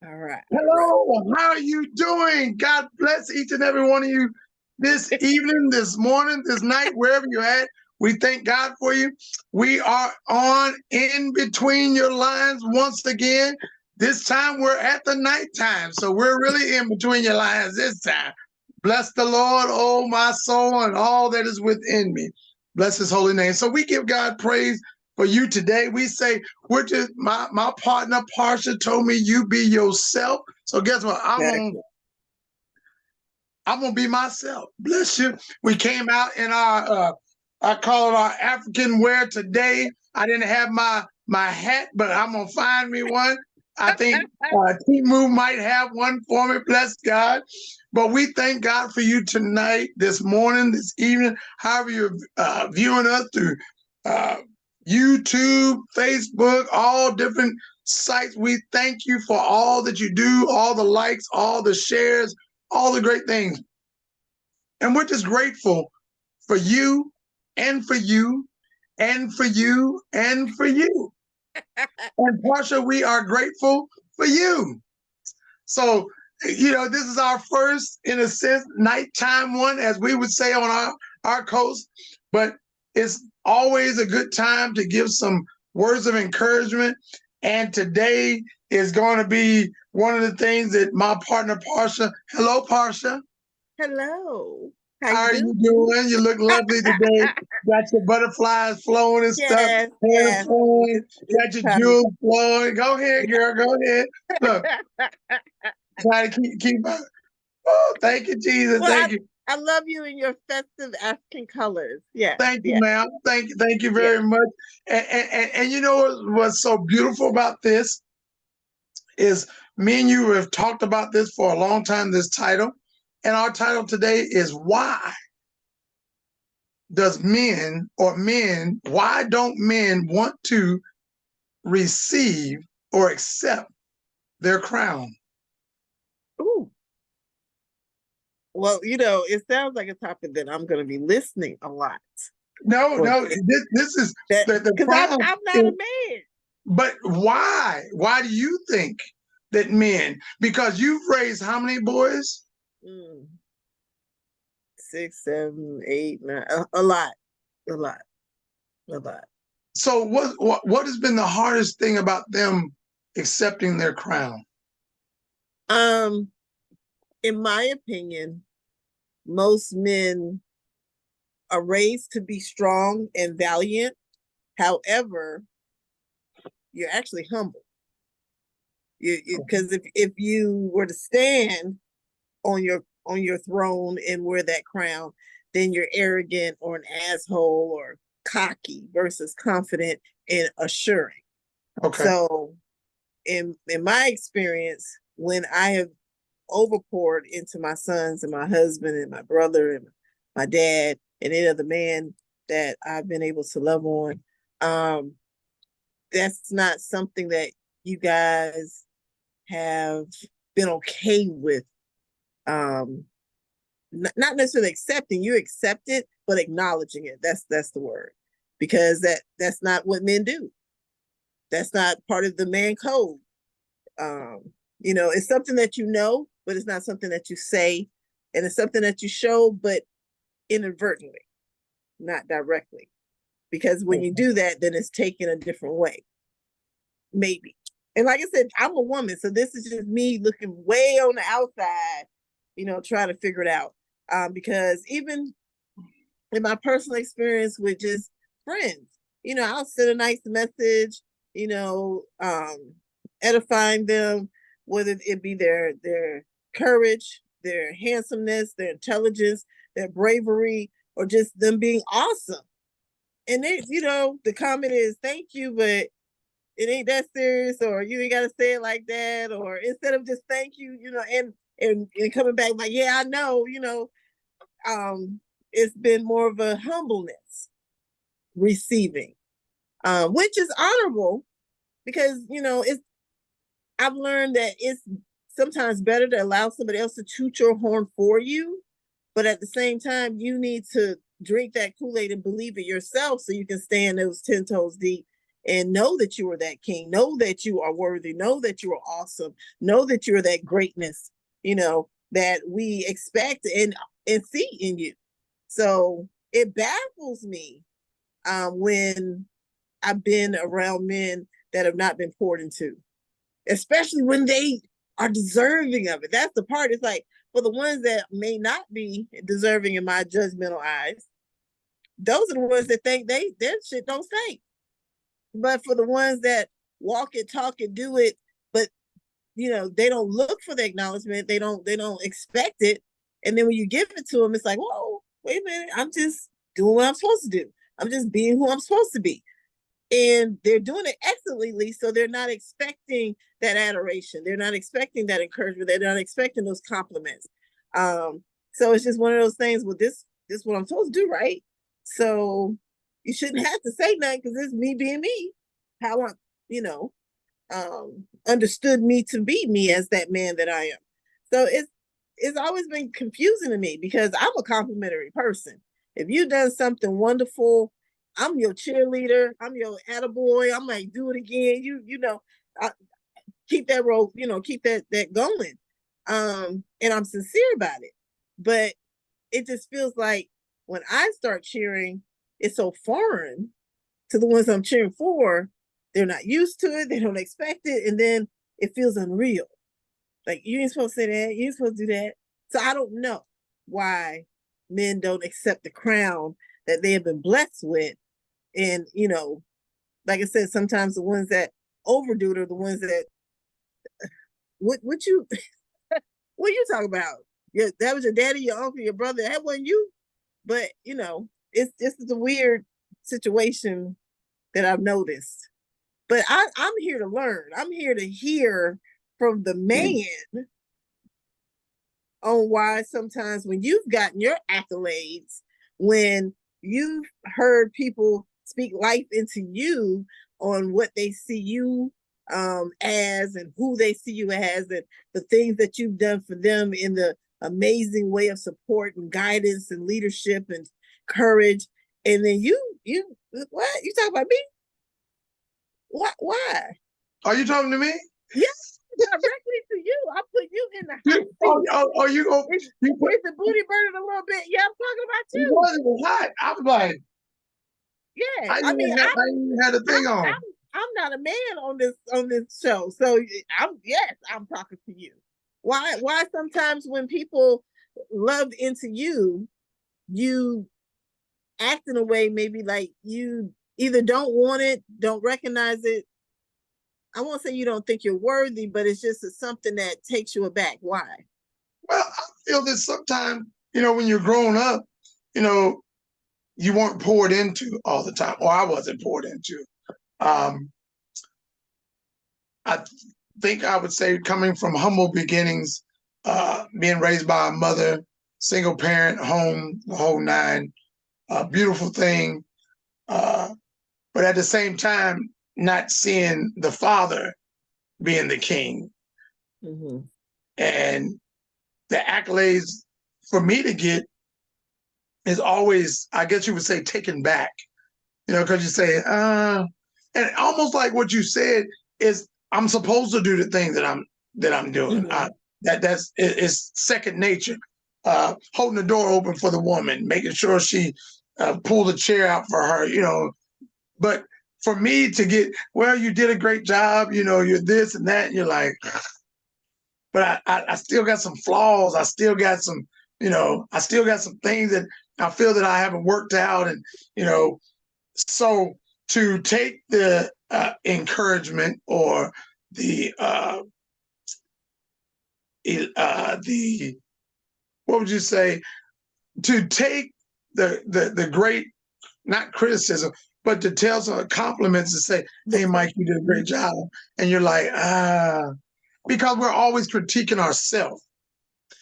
All right. Hello, how are you doing? God bless each and every one of you this evening, this morning, this night, wherever you're at. We thank God for you. We are on In Between Your Lines once again. This time we're at the nighttime, so we're really in between your lines this time. Bless the Lord, oh my soul, and all that is within me. Bless his holy name. So we give God praise for you today. We say, we're just my partner Parsha told me you be yourself. So guess what? I'm gonna be myself. Bless you. We came out in our I call it our African wear today. I didn't have my hat, but I'm gonna find me one. I think Timu might have one for me. Bless God. But we thank God for you tonight, this morning, this evening, however you're viewing us through YouTube, Facebook, all different sites. We thank you for all that you do, all the likes, all the shares, all the great things. And we're just grateful for you and for you and for you and for you. And Portia, we are grateful for you. So, this is our first, in a sense, nighttime one, as we would say on our coast. But it's always a good time to give some words of encouragement. And today is going to be one of the things that my partner, Parsha. Hello, Parsha. Hello. How are you doing? You look lovely today. Got your butterflies flowing and stuff. Hair flowing. Got your jewels flowing. Go ahead, girl. Go ahead. Look. Try to keep. Oh, thank you, Jesus. Well, thank you. I love you in your festive African colors. Yeah. Thank you, ma'am. Thank you very much. And you know what's so beautiful about this is me and you have talked about this for a long time, this title. And our title today is why why don't men want to receive or accept their crown? Ooh. Well, it sounds like a topic that I'm going to be listening a lot. No, this is because I'm not a man. But why? Why do you think that men? Because you've raised how many boys? 6, 7, 8, 9. A lot. So what has been the hardest thing about them accepting their crown? In my opinion, most men are raised to be strong and valiant. However, you're actually humble. Because if you were to stand on your throne and wear that crown, then you're arrogant or an asshole or cocky versus confident and assuring. Okay. So in my experience, when I have overpoured into my sons and my husband and my brother and my dad and any other man that I've been able to love on, that's not something that you guys have been okay with. Not necessarily accepting. You accept it, but acknowledging it. That's the word, because that's not what men do. That's not part of the man code. It's something that but it's not something that you say, and it's something that you show, but inadvertently, not directly. Because when you do that, then it's taken a different way. Maybe. And like I said, I'm a woman, so this is just me looking way on the outside, trying to figure it out. Because even in my personal experience with just friends, I'll send a nice message, edifying them, whether it be their courage, their handsomeness, their intelligence, their bravery, or just them being awesome. And they, the comment is thank you, but it ain't that serious, or you ain't gotta say it like that, or instead of just thank you, and coming back like, yeah, I know, it's been more of a humbleness receiving, which is honorable, because I've learned that it's sometimes better to allow somebody else to toot your horn for you, but at the same time, you need to drink that Kool-Aid and believe it yourself so you can stand those 10 toes deep and know that you are that king, know that you are worthy, know that you are awesome, know that you're that greatness, that we expect and see in you. So it baffles me when I've been around men that have not been poured into, especially when they are deserving of it. That's the part. It's like, for the ones that may not be deserving in my judgmental eyes, those are the ones that think their shit don't stink. But for the ones that walk it, talk it, do it, but they don't look for the acknowledgement. They don't expect it. And then when you give it to them, it's like, whoa, wait a minute. I'm just doing what I'm supposed to do. I'm just being who I'm supposed to be. And they're doing it excellently. So they're not expecting that adoration. They're not expecting that encouragement. They're not expecting those compliments. So it's just one of those things. Well, this is what I'm supposed to do, right? So you shouldn't have to say nothing because it's me being me. How understood me to be me as that man that I am. So it's always been confusing to me because I'm a complimentary person. If you've done something wonderful, I'm your cheerleader. I'm your attaboy. I might do it again. I keep that role, keep that going. And I'm sincere about it. But it just feels like when I start cheering, it's so foreign to the ones I'm cheering for. They're not used to it. They don't expect it. And then it feels unreal. Like, you ain't supposed to say that. You ain't supposed to do that. So I don't know why men don't accept the crown that they have been blessed with. And, like I said, sometimes the ones that overdo it are the ones that, what you talk about? Yeah, that was your daddy, your uncle, your brother. That wasn't you. But, it's just a weird situation that I've noticed. But I'm here to learn. I'm here to hear from the man on why sometimes when you've gotten your accolades, when you've heard people speak life into you on what they see you as and who they see you as and the things that you've done for them in the amazing way of support and guidance and leadership and courage. And then you what? You talking about me? Why? Are you talking to me? Yes, directly to you. I put you in the hot seat. You go? Is the booty burning a little bit? Yeah, I'm talking about you. It wasn't hot. I was like, yeah. I even had a thing on. I'm not a man on this show, so I'm talking to you. Why sometimes when people love into you, you act in a way maybe like you either don't want it, don't recognize it. I won't say you don't think you're worthy, but it's just something that takes you aback. Why? Well, I feel that sometimes, when you're growing up, you weren't poured into all the time, or I wasn't poured into. I think I would say coming from humble beginnings, being raised by a mother, single parent, home, the whole nine, beautiful thing. But at the same time, not seeing the father being the king. Mm-hmm. And the accolades for me to get is always, I guess you would say, taken back, because you say, and almost like what you said is, I'm supposed to do the thing that I'm doing. Mm-hmm. It's second nature. Holding the door open for the woman, making sure she pull the chair out for her, But for me to get, well, you did a great job, you're this and that, and you're like, but I still got some flaws. I still got some, I still got some things that I feel that I haven't worked out. And, so to take the encouragement or the what would you say, to take the great, not criticism, but to tell some compliments and say, hey, Mike, you did a great job. And you're like, because we're always critiquing ourselves.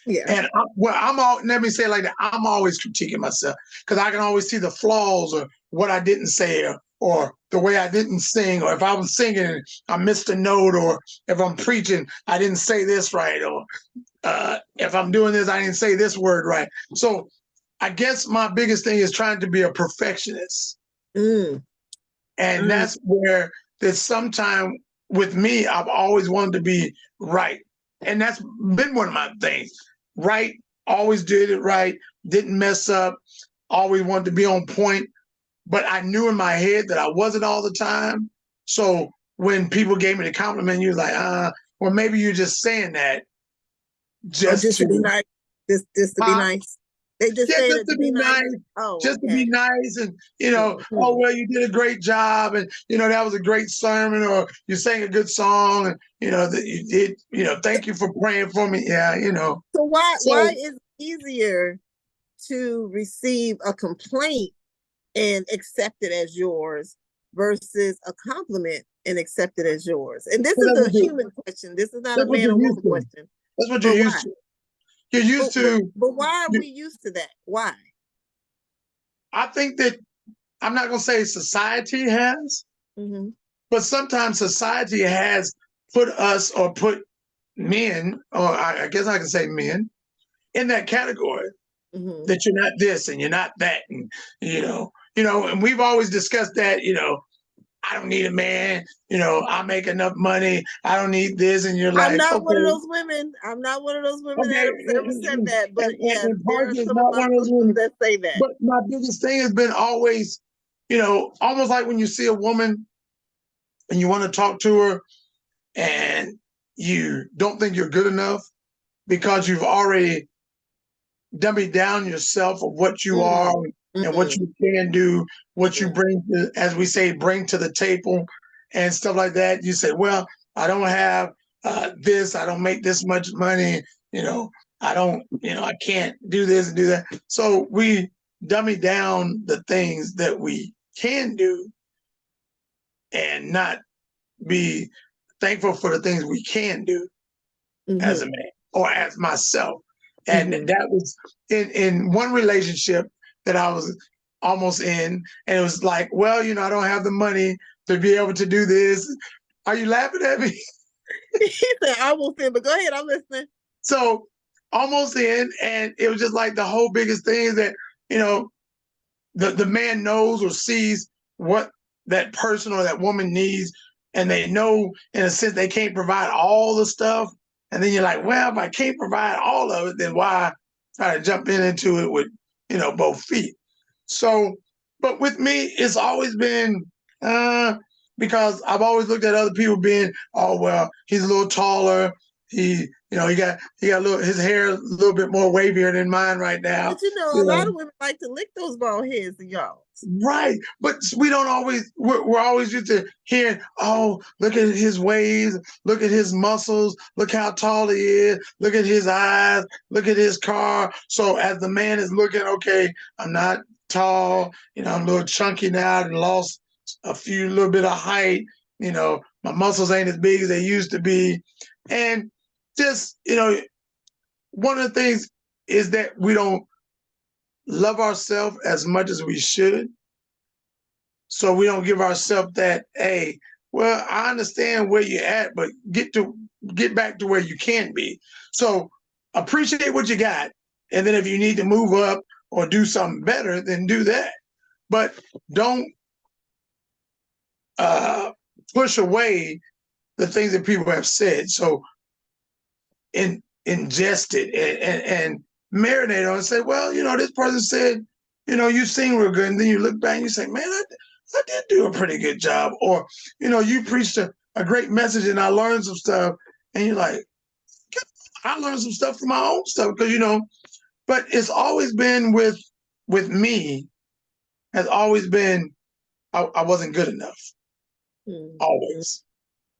Yeah. And let me say it like that. I'm always critiquing myself because I can always see the flaws or what I didn't say or the way I didn't sing, or if I was singing and I missed a note, or if I'm preaching, I didn't say this right, or if I'm doing this, I didn't say this word right. So I guess my biggest thing is trying to be a perfectionist. And that's where there's sometime with me, I've always wanted to be right. And that's been one of my things. Right, always did it right, didn't mess up, always wanted to be on point. But I knew in my head that I wasn't all the time. So when people gave me the compliment, you was like, or maybe you're just saying that just just to be to nice. Just to be nice. They just yeah, say just that to to be be nice. nice, Oh, just to okay. be nice, and oh well, you did a great job, and that was a great sermon, or you sang a good song, and that you did, thank you for praying for me. Yeah, So why So is it easier to receive a complaint and accept it as yours versus a compliment and accept it as yours? And this is a human question. This is not a that's what man you're or used woman to. question. That's what you're But used why? to. You're used to. But why are we used to that? Why? I think that I'm not going to say society has, but sometimes society has put us or put men, or I guess I can say men, in that category. That you're not this and you're not that, and and we've always discussed that. I don't need a man. I make enough money. I don't need this, and you're I'm like, not one of okay, those women. I'm not one of those women okay. that have ever said that. But yes, And there are Parker is some of not my one of those sisters women. that say that. But my biggest thing has been always, almost like when you see a woman and you want to talk to her, and you don't think you're good enough because you've already dummy down yourself of what you are and what you can do, what you bring to, as we say, bring to the table and stuff like that. You say, well, I don't have this, I don't make this much money, I don't, I can't do this and do that. So we dummy down the things that we can do and not be thankful for the things we can do as a man or as myself. And that was in one relationship that I was almost in. And it was like, well, I don't have the money to be able to do this. Are you laughing at me? He said, almost in, but go ahead, I'm listening. So almost in, and it was just like the whole biggest thing is that, the man knows or sees what that person or that woman needs, and they know in a sense they can't provide all the stuff. And then you're like, well, if I can't provide all of it, then why try to jump into it with, both feet? So, but with me, it's always been because I've always looked at other people being, oh well, he's a little taller. He got a little, his hair a little bit more wavier than mine right now. But a lot of women like to lick those bald heads of y'all. Right, but we don't always. We're always used to hearing, "Oh, look at his waves, look at his muscles, look how tall he is, look at his eyes, look at his car." So as the man is looking, okay, I'm not tall, I'm a little chunky now and lost little bit of height. My muscles ain't as big as they used to be, and just one of the things is that we don't love ourselves as much as we should. So we don't give ourselves that, hey, well, I understand where you're at, but get back to where you can be. So appreciate what you got. And then if you need to move up or do something better, then do that. But don't push away the things that people have said. So ingest it and marinate on it and say, well, this person said, you sing real good. And then you look back and you say, man, I did do a pretty good job. Or, you preached a great message and I learned some stuff. And you're like, I learned some stuff from my own stuff because, but it's always been with me, has always been, I wasn't good enough. Always.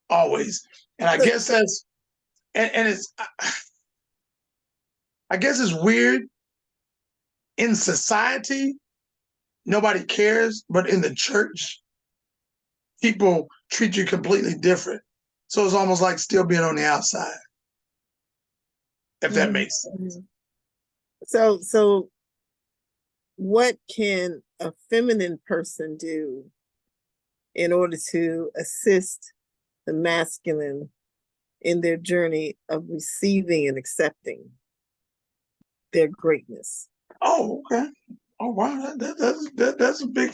And I guess that's, and it's, I guess it's weird. In society, nobody cares, but in the church, people treat you completely different. So it's almost like still being on the outside, if that makes sense. So what can a feminine person do in order to assist the masculine in their journey of receiving and accepting their greatness? Oh, okay. Oh, wow. That's a big.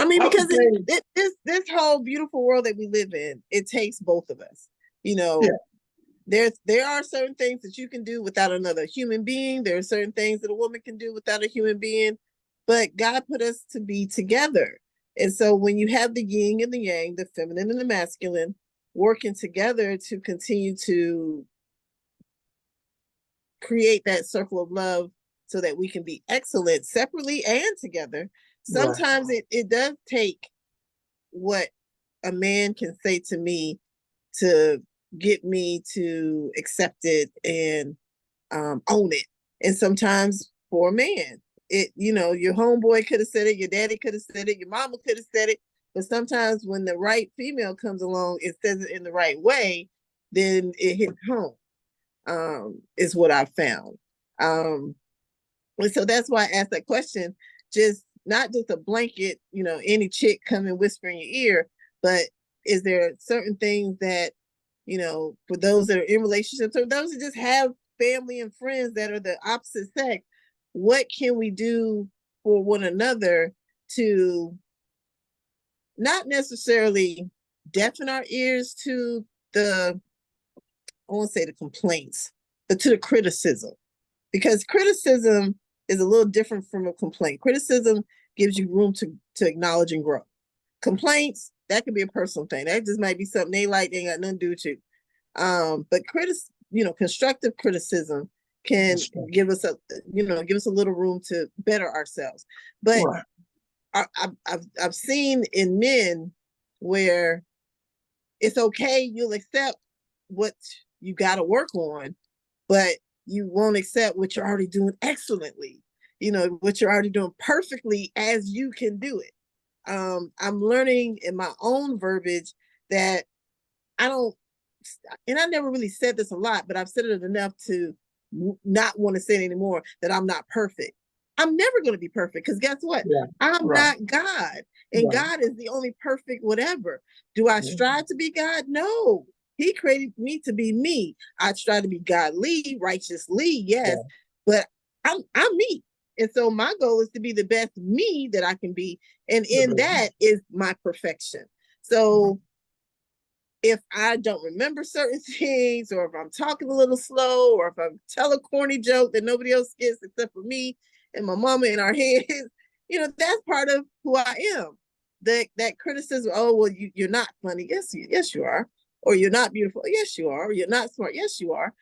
I mean, I would because say, this whole beautiful world that we live in, it takes both of us. You know, yeah, there are certain things that you can do without another human being. There are certain things that a woman can do without a human being, but God put us to be together. And so when you have the yin and the yang, the feminine and the masculine, working together to continue to create that circle of love so that we can be excellent separately and together. right, Sometimes it does take what a man can say to me to get me to accept it and own it. And sometimes for a man, your homeboy could have said it, your daddy could have said it, your mama could have said it. But sometimes when the right female comes along and says it in the right way, then it hits home, is what I found. And so that's why I asked that question, just not just a blanket, any chick come and whisper in your ear, but is there certain things that, for those that are in relationships or those that just have family and friends that are the opposite sex, what can we do for one another to not necessarily deafen our ears to I won't say the complaints, but to the criticism? Because criticism is a little different from a complaint. Criticism gives you room to acknowledge and grow. Complaints, that could be a personal thing. That just might be something they like, they ain't got nothing to do with you. But constructive criticism can give us a little room to better ourselves. But right, I've seen in men where it's okay, you'll accept what you got to work on, but you won't accept what you're already doing excellently, what you're already doing perfectly as you can do it. I'm learning in my own verbiage that I don't, and I never really said this a lot, but I've said it enough to not want to say it anymore, that I'm not perfect. I'm never going to be perfect because guess what? yeah, I'm right, not God, and right, God is the only perfect whatever. Do I strive to be God? No. He created me to be me. I try to be godly, righteously, yes, yeah, but I'm me. And so my goal is to be the best me that I can be. And in that is my perfection. So if I don't remember certain things, or if I'm talking a little slow, or if I tell a corny joke that nobody else gets except for me and my mama in our heads, that's part of who I am. That criticism, oh, well, you're not funny. Yes, you are. Or you're not beautiful. Yes, you are. Or you're not smart. Yes, you are.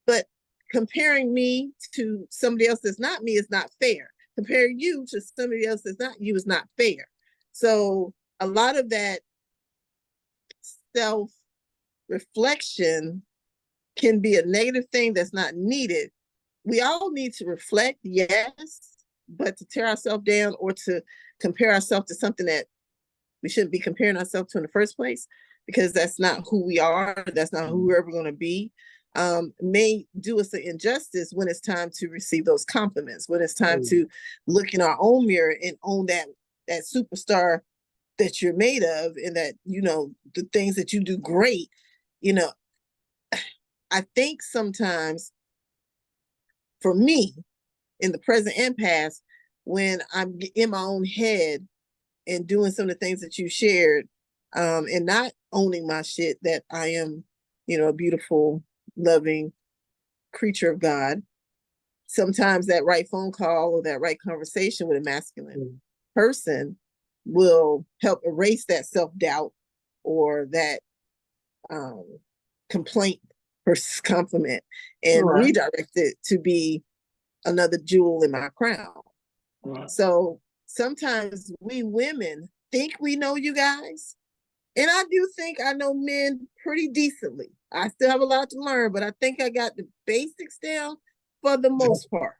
But comparing me to somebody else that's not me is not fair. Comparing you to somebody else that's not you is not fair. So a lot of that self reflection can be a negative thing that's not needed. We all need to reflect, yes, but to tear ourselves down or to compare ourselves to something that we shouldn't be comparing ourselves to in the first place, because that's not who we are. That's not who we're ever going to be. May do us an injustice when it's time to receive those compliments, when it's time to look in our own mirror and own that superstar that you're made of, and that, the things that you do great. I think sometimes for me, in the present and past, when I'm in my own head and doing some of the things that you shared, and not owning my shit, that I am, a beautiful, loving creature of God. Sometimes that right phone call or that right conversation with a masculine person will help erase that self-doubt or that complaint versus compliment, and redirect it to be another jewel in my crown. Right. So sometimes we women think we know you guys. And I do think I know men pretty decently. I still have a lot to learn, but I think I got the basics down for the most part.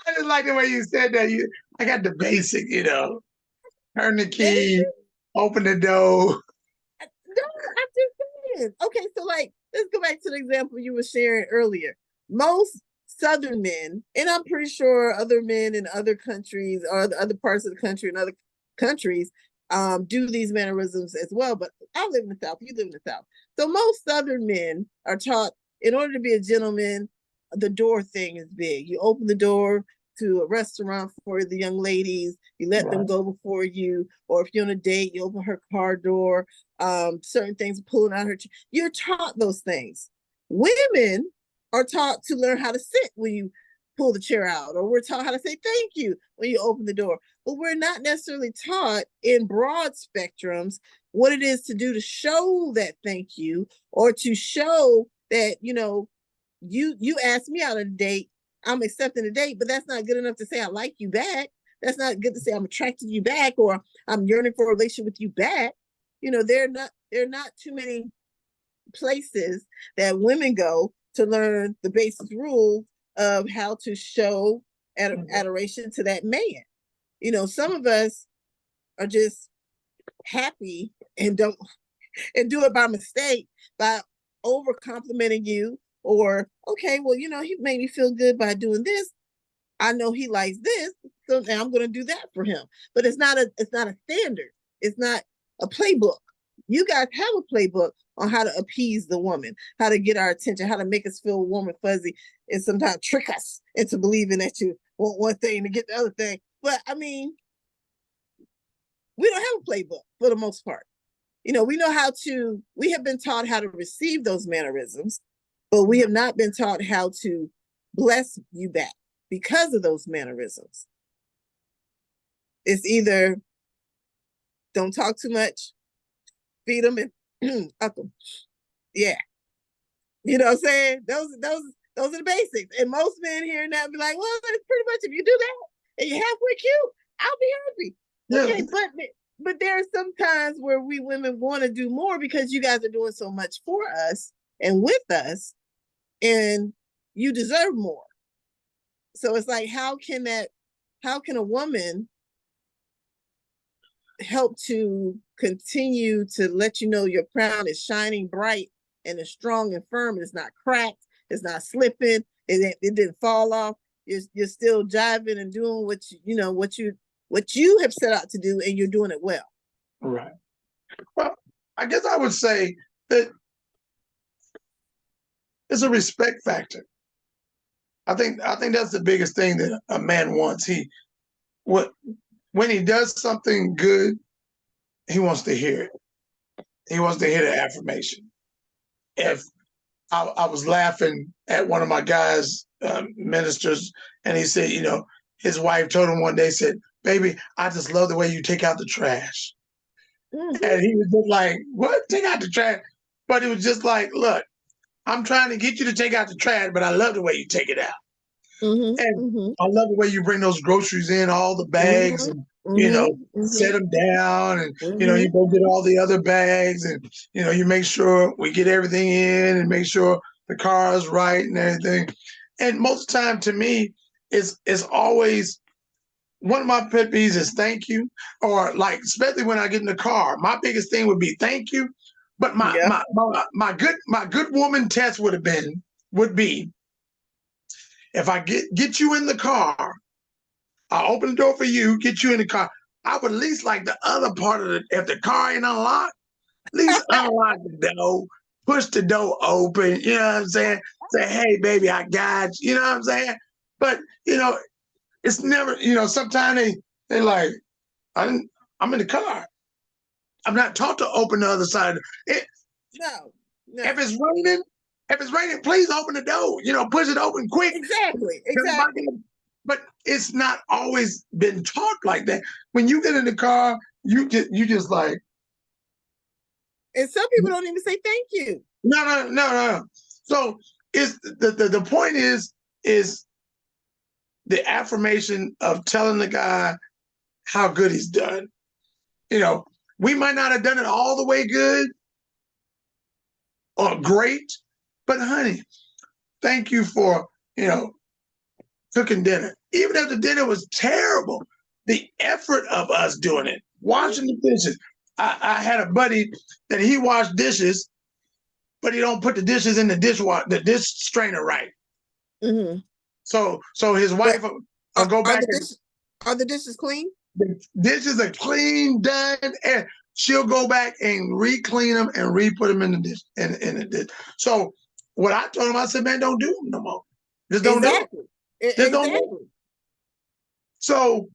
I just like the way you said that. I got the basic, turn the key, open the door. No, I'm just saying. Okay, so let's go back to the example you were sharing earlier. Most Southern men, and I'm pretty sure other men in other countries or other parts of the country and other countries do these mannerisms as well. But I live in the South, you live in the South. So most Southern men are taught, in order to be a gentleman, the door thing is big. You open the door to a restaurant for the young ladies, you let them go before you, or if you're on a date, you open her car door, certain things, pulling out her, you're taught those things. Women are taught to learn how to sit when you pull the chair out, or we're taught how to say thank you when you open the door, but we're not necessarily taught in broad spectrums what it is to do to show that thank you, or to show that, you know, you asked me out on a date, I'm accepting the date, but that's not good enough to say I like you back. That's not good to say I'm attracted to you back, or I'm yearning for a relationship with you back. You know, there are not too many places that women go to learn the basic rules of how to show adoration to that man. You know, some of us are just happy and do it by mistake, by over complimenting you, or okay, well, you know, he made me feel good by doing this. I know he likes this, so now I'm going to do that for him. But it's not a standard. It's not a playbook. You guys have a playbook on how to appease the woman, how to get our attention, how to make us feel warm and fuzzy, and sometimes trick us into believing that you want one thing to get the other thing. But I mean, we don't have a playbook for the most part. You know, we have been taught how to receive those mannerisms, but we have not been taught how to bless you back because of those mannerisms. It's either don't talk too much, feed them and up them. Yeah. You know what I'm saying? Those are the basics. And most men hearing that be like, well, that's pretty much, if you do that and you're halfway cute, I'll be happy. Yeah. Okay, but there are some times where we women want to do more because you guys are doing so much for us and with us, and you deserve more. So it's like, how can a woman help to continue to let you know your crown is shining bright and is strong and firm, it's not cracked, it's not slipping, it didn't fall off, you're still jiving and doing what you have set out to do, and you're doing it well. Right. Well, I guess I would say that it's a respect factor. I think that's the biggest thing that a man wants. When he does something good, he wants to hear it. He wants to hear the affirmation. If I was laughing at one of my guys, ministers, and he said, you know, his wife told him one day, said, "Baby, I just love the way you take out the trash." Mm-hmm. And he was just like, "What? Take out the trash?" But it was just like, look, I'm trying to get you to take out the trash, but I love the way you take it out. Mm-hmm. And I love the way you bring those groceries in, all the bags, and you know, set them down, and you know, you go get all the other bags, and you know, you make sure we get everything in, and make sure the car is right and everything. And most of the time, to me, it's always one of my pet peeves is thank you, or like, especially when I get in the car, my biggest thing would be thank you. But my good woman test would be if I get you in the car, I open the door for you, get you in the car. I would at least like the other part of if the car ain't unlocked, at least unlock the door, push the door open, you know what I'm saying? Say, hey, baby, I got you, you know what I'm saying? But, you know, it's never, you know, sometimes they like, I'm in the car. I'm not taught to open the other side. No. If it's raining, please open the door. You know, push it open quick. Exactly. But it's not always been taught like that. When you get in the car, you just like. And some people don't even say thank you. No. So it's the point is the affirmation of telling the guy how good he's done. You know, we might not have done it all the way good or great, but honey, thank you for, you know, cooking dinner. Even if the dinner was terrible, the effort of us doing it, washing the dishes. I had a buddy that he washed dishes, but he don't put the dishes in the dish strainer right. Mm-hmm. So his wife will go back. Are the dishes clean? The dishes are clean, done, and she'll go back and re-clean them and re-put them in the dish. In the dish. So what I told him, I said, man, don't do them no more. Just don't do them. Just don't do them. So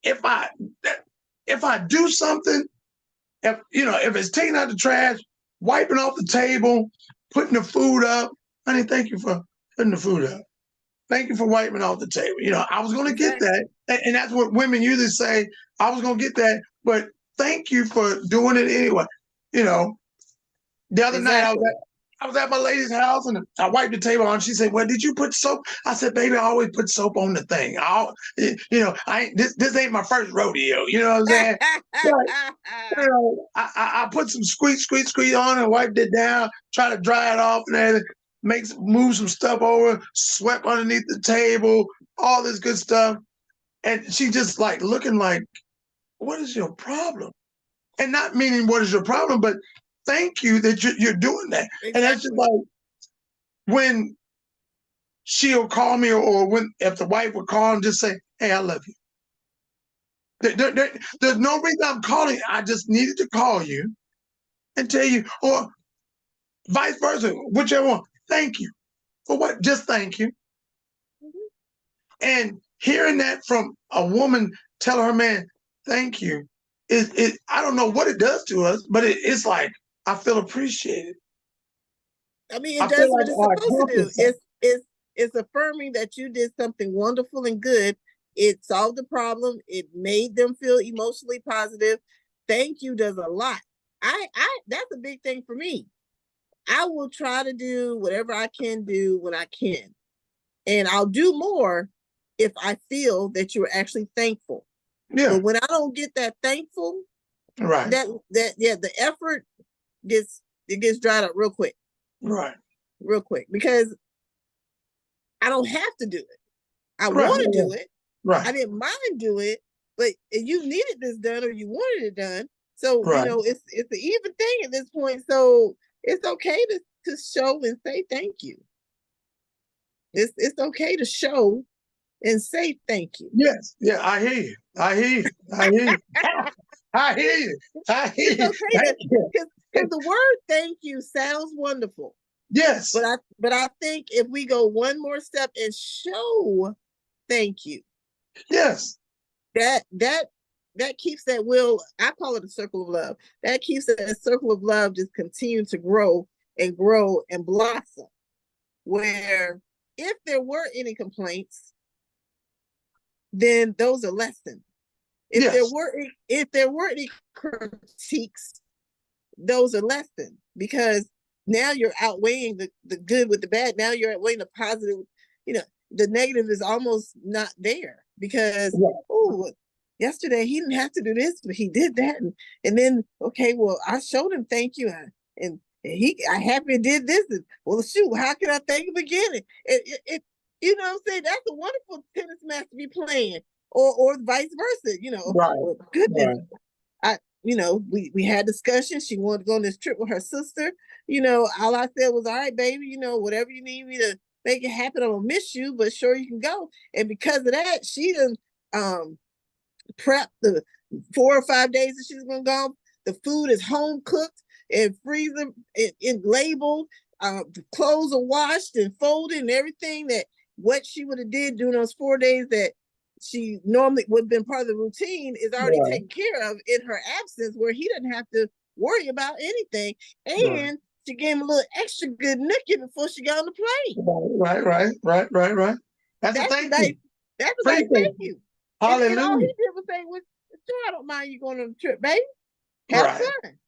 if I do something, if it's taking out the trash, wiping off the table, putting the food up, honey, thank you for putting the food up. Thank you for wiping off the table. I was going to get that. And that's what women usually say. I was going to get that, but thank you for doing it anyway. The other night I was at my lady's house and I wiped the table on. She said, "Well, did you put soap?" I said, "Baby, I always put soap on the thing. This ain't my first rodeo. You know what I'm saying?" But, I put some squeak on and wiped it down, try to dry it off and everything, move some stuff over, swept underneath the table, all this good stuff. And she just like looking like, "What is your problem?" And not meaning what is your problem, but thank you that you're doing that. Exactly. And that's just like when she'll call me or if the wife would call and just say, "Hey, I love you." There's no reason I'm calling. I just needed to call you and tell you, or vice versa, whichever one. Thank you. For what? Just thank you. Mm-hmm. And hearing that from a woman tell her man, thank you, I don't know what it does to us, but it's like, I feel appreciated. I mean, it does what it's supposed to do. It's affirming that you did something wonderful and good. It solved the problem. It made them feel emotionally positive. Thank you does a lot. That's a big thing for me. I will try to do whatever I can do when I can. And I'll do more if I feel that you're actually thankful. Yeah. But when I don't get that thankful, right, the effort gets dried up real quick. Right. Real quick. Because I don't have to do it. I want to do it. Right. I didn't mind doing it, but you needed this done or you wanted it done. So, it's an even thing at this point. So it's okay to show and say thank you. It's okay to show and say thank you. Yes. Yeah, I hear you. I hear you. I hear you. I hear you. I hear you. It's okay because the word thank you sounds wonderful. Yes. But I think if we go one more step and show thank you. Yes. That keeps that wheel, I call it a circle of love. That keeps that circle of love just continue to grow and blossom. Where if there were any complaints, then those are lessened. If there were any critiques, those are lessened because now you're outweighing the good with the bad. Now you're outweighing the positive. The negative is almost not there because yesterday he didn't have to do this, but he did that, and then okay, well I showed him thank you, and I happy did this, and well shoot, how can I thank him again? It you know what I'm saying? That's a wonderful tennis match to be playing, or vice versa. Right. Well, goodness, right. We had discussions. She wanted to go on this trip with her sister. All I said was, all right, baby, whatever you need me to make it happen, I'm gonna miss you, but sure you can go. And because of that, she done prep the 4 or 5 days that she's gonna go. The food is home cooked and freezer and labeled. The clothes are washed and folded and everything that what she would have did during those 4 days that she normally would have been part of the routine is already taken care of in her absence, where he doesn't have to worry about anything. And she gave him a little extra good nookie before she got on the plane. Right. That's a thank you. That's a nice thank you. Hallelujah. And all he did was say, well, sure, I don't mind you going on the trip, baby. Have fun.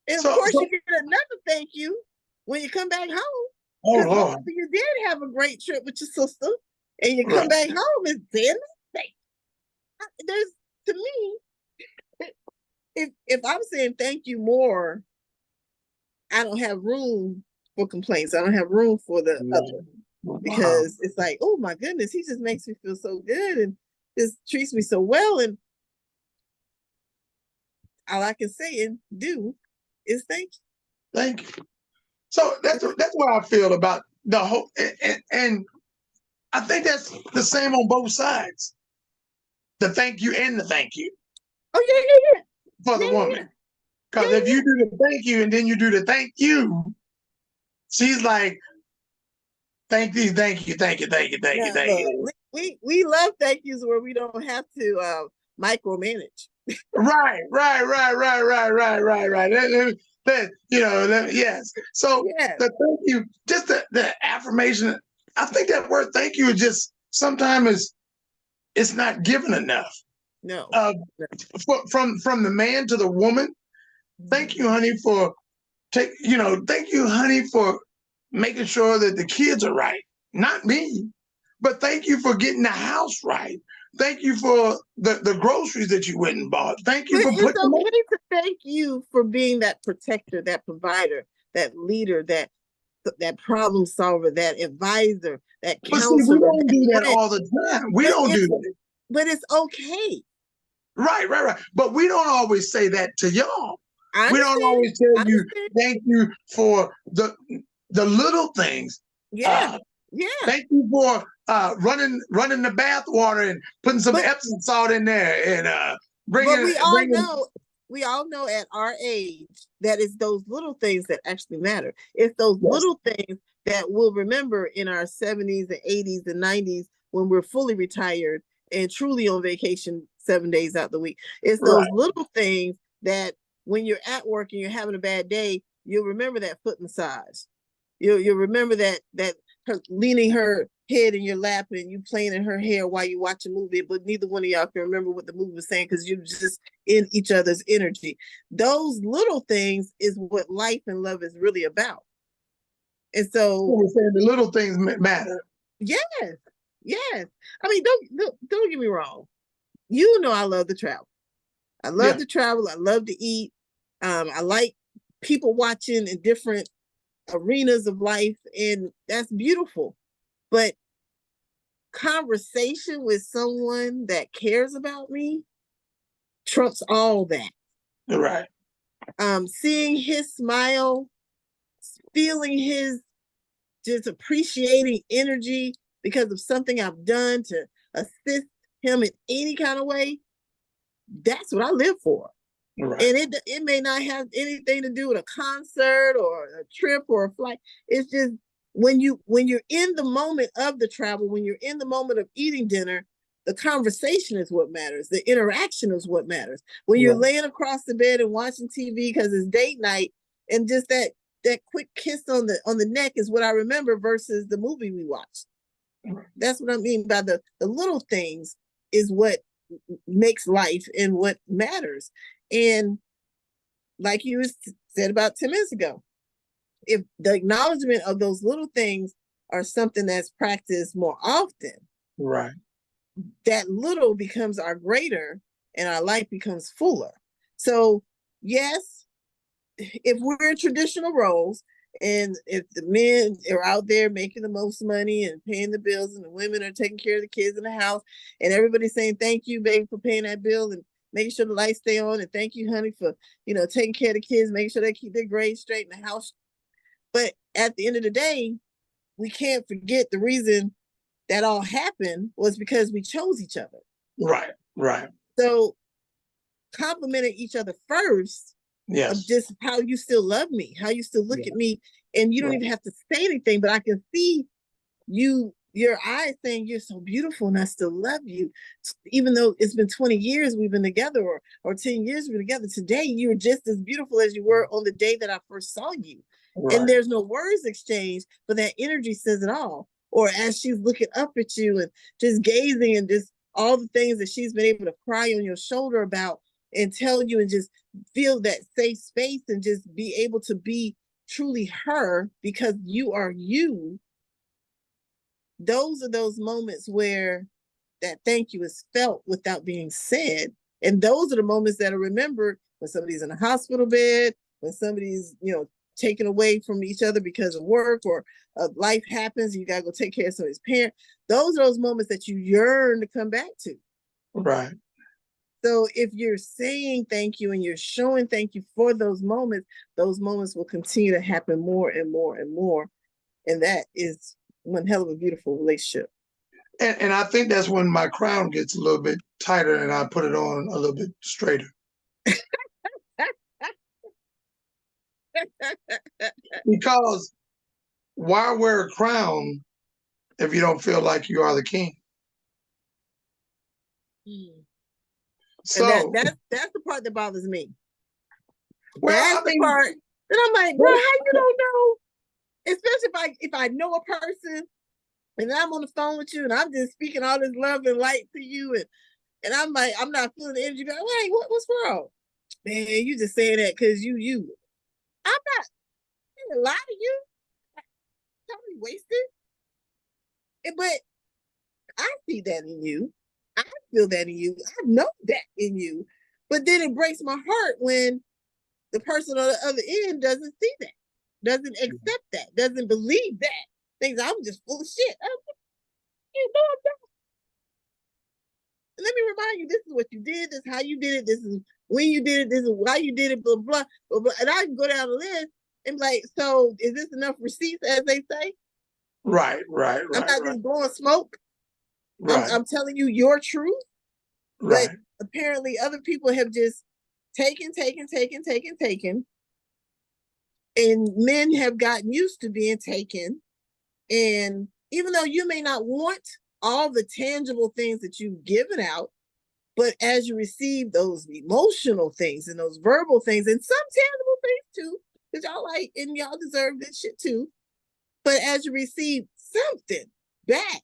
And of course, you get another thank you when you come back home. Oh, Lord. You did have a great trip with your sister, and you come back home and then there's, to me, if I'm saying thank you more, I don't have room for complaints. I don't have room for the other, because it's like, oh my goodness, he just makes me feel so good and just treats me so well, and all I can say and do is thank you. Thank you. So that's what I feel about the whole, and I think that's the same on both sides. The thank you and the thank you. Oh yeah. For the woman. Because if you do the thank you and then you do the thank you, she's like, Thank you, thank you, thank you, thank you, thank you, Now, thank look, you. we love thank yous where we don't have to micromanage. Right, right, right, right, right, right, right, right. Yes. So Yeah. the thank you, just the affirmation. I think that word thank you is just sometimes it's not given enough. No. Uh, from the man to the woman. Thank you, honey, for thank you, honey, for making sure that the kids are right. Not me, but thank you for getting the house right. Thank you for the groceries that you went and bought. Thank you But for it's putting them okay to thank you for being that protector, that provider, that leader, that problem solver, that advisor, that But see, we counselor, don't that do that friend. all the time. We But don't do it's that. but it's okay. Right, right, right. But we don't always say that to y'all. I We don't understand. always tell I you understand. thank you for the little things. Yeah. Uh, Yeah. Thank you for running the bath water and putting some But Epsom salt in there and but bringing. we all know at our age that it's those little things that actually matter. It's those Yes, little things that we'll remember in our 70s and 80s and 90s when we're fully retired and truly on vacation 7 days out the week. It's right, those little things that when you're at work and you're having a bad day, you'll remember that foot massage. You'll remember that her leaning her head in your lap and you playing in her hair while you watch a movie, but neither one of y'all can remember what the movie was saying because you're just in each other's energy. Those little things is what life and love is really about. And so, we're saying the little things matter. yes, yes. I mean, don't get me wrong. You know, I love to travel. I love Yeah, to travel. I love to eat. I like people watching in different arenas of life, and that's beautiful. But conversation with someone that cares about me trumps all that. right, Seeing his smile, feeling his just appreciating energy because of something I've done to assist him in any kind of way, that's what I live for. right, And it may not have anything to do with a concert or a trip or a flight. It's just when you're in the moment of the travel, when you're in the moment of eating dinner, the conversation is what matters. The interaction is what matters. When you're right, laying across the bed and watching TV because it's date night, and just that quick kiss on the neck is what I remember versus the movie we watched. right. That's what I mean by the little things is what makes life and what matters. And like you said about 10 minutes ago, if the acknowledgement of those little things are something that's practiced more often, Right. that little becomes our greater and our life becomes fuller. So, yes, if we're in traditional roles and if the men are out there making the most money and paying the bills and the women are taking care of the kids in the house and everybody's saying thank you baby for paying that bill and making sure the lights stay on and thank you honey for taking care of the kids, making sure they keep their grades straight in the house. But at the end of the day, we can't forget the reason that all happened was because we chose each other. Right. Right. So complimenting each other first of Yes. just how you still love me, how you still look Yeah. at me, and you don't Right. even have to say anything, but I can see your eyes saying you're so beautiful and I still love you. Even though it's been 20 years we've been together or 10 years we've been together, today you're just as beautiful as you were on the day that I first saw you. And Right. there's no words exchange, but that energy says it all. Or as she's looking up at you and just gazing and just all the things that she's been able to cry on your shoulder about and tell you and just feel that safe space and just be able to be truly her because you are you. Those are those moments where that thank you is felt without being said. And those are the moments that are remembered when somebody's in a hospital bed, when somebody's, taken away from each other because of work or life happens, you gotta go take care of somebody's parent. Those are those moments that you yearn to come back to. Right. So if you're saying thank you and you're showing thank you for those moments will continue to happen more and more and more. And that is one hell of a beautiful relationship. And I think that's when my crown gets a little bit tighter and I put it on a little bit straighter. Because why wear a crown if you don't feel like you are the king. So And that's the part that bothers me. Well, That's the part. And I'm like, bro, how you don't know? Especially if I know a person and I'm on the phone with you and I'm just speaking all this love and light to you, and I'm like, I'm not feeling the energy. Like, wait, what's wrong? Man, you just saying that because you. I'm not saying a lot of you. Totally wasted. But I see that in you. I feel that in you. I know that in you. But then it breaks my heart when the person on the other end doesn't see that, doesn't accept that, doesn't believe that. Thinks I'm just full of shit. You know I'm not. Let me remind you, this is what you did, this is how you did it, this is when you did it, this is why you did it, blah, blah, blah, blah. And I can go down the list and be like, so is this enough receipts, as they say? Right. I'm not just blowing smoke. Right. I'm telling you your truth. Right. But apparently other people have just taken. And men have gotten used to being taken. And even though you may not want all the tangible things that you've given out, but as you receive those emotional things and those verbal things and some tangible things too, because y'all like and y'all deserve this shit too. But as you receive something back,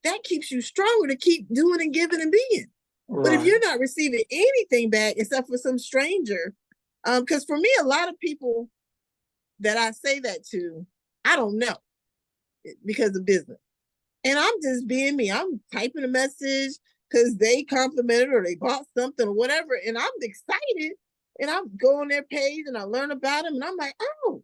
that keeps you stronger to keep doing and giving and being. Right. But if you're not receiving anything back except for some stranger, because for me, a lot of people that I say that to, I don't know because of business. And I'm just being me. I'm typing a message because they complimented or they bought something or whatever. And I'm excited. And I go on their page and I learn about them. And I'm like, oh,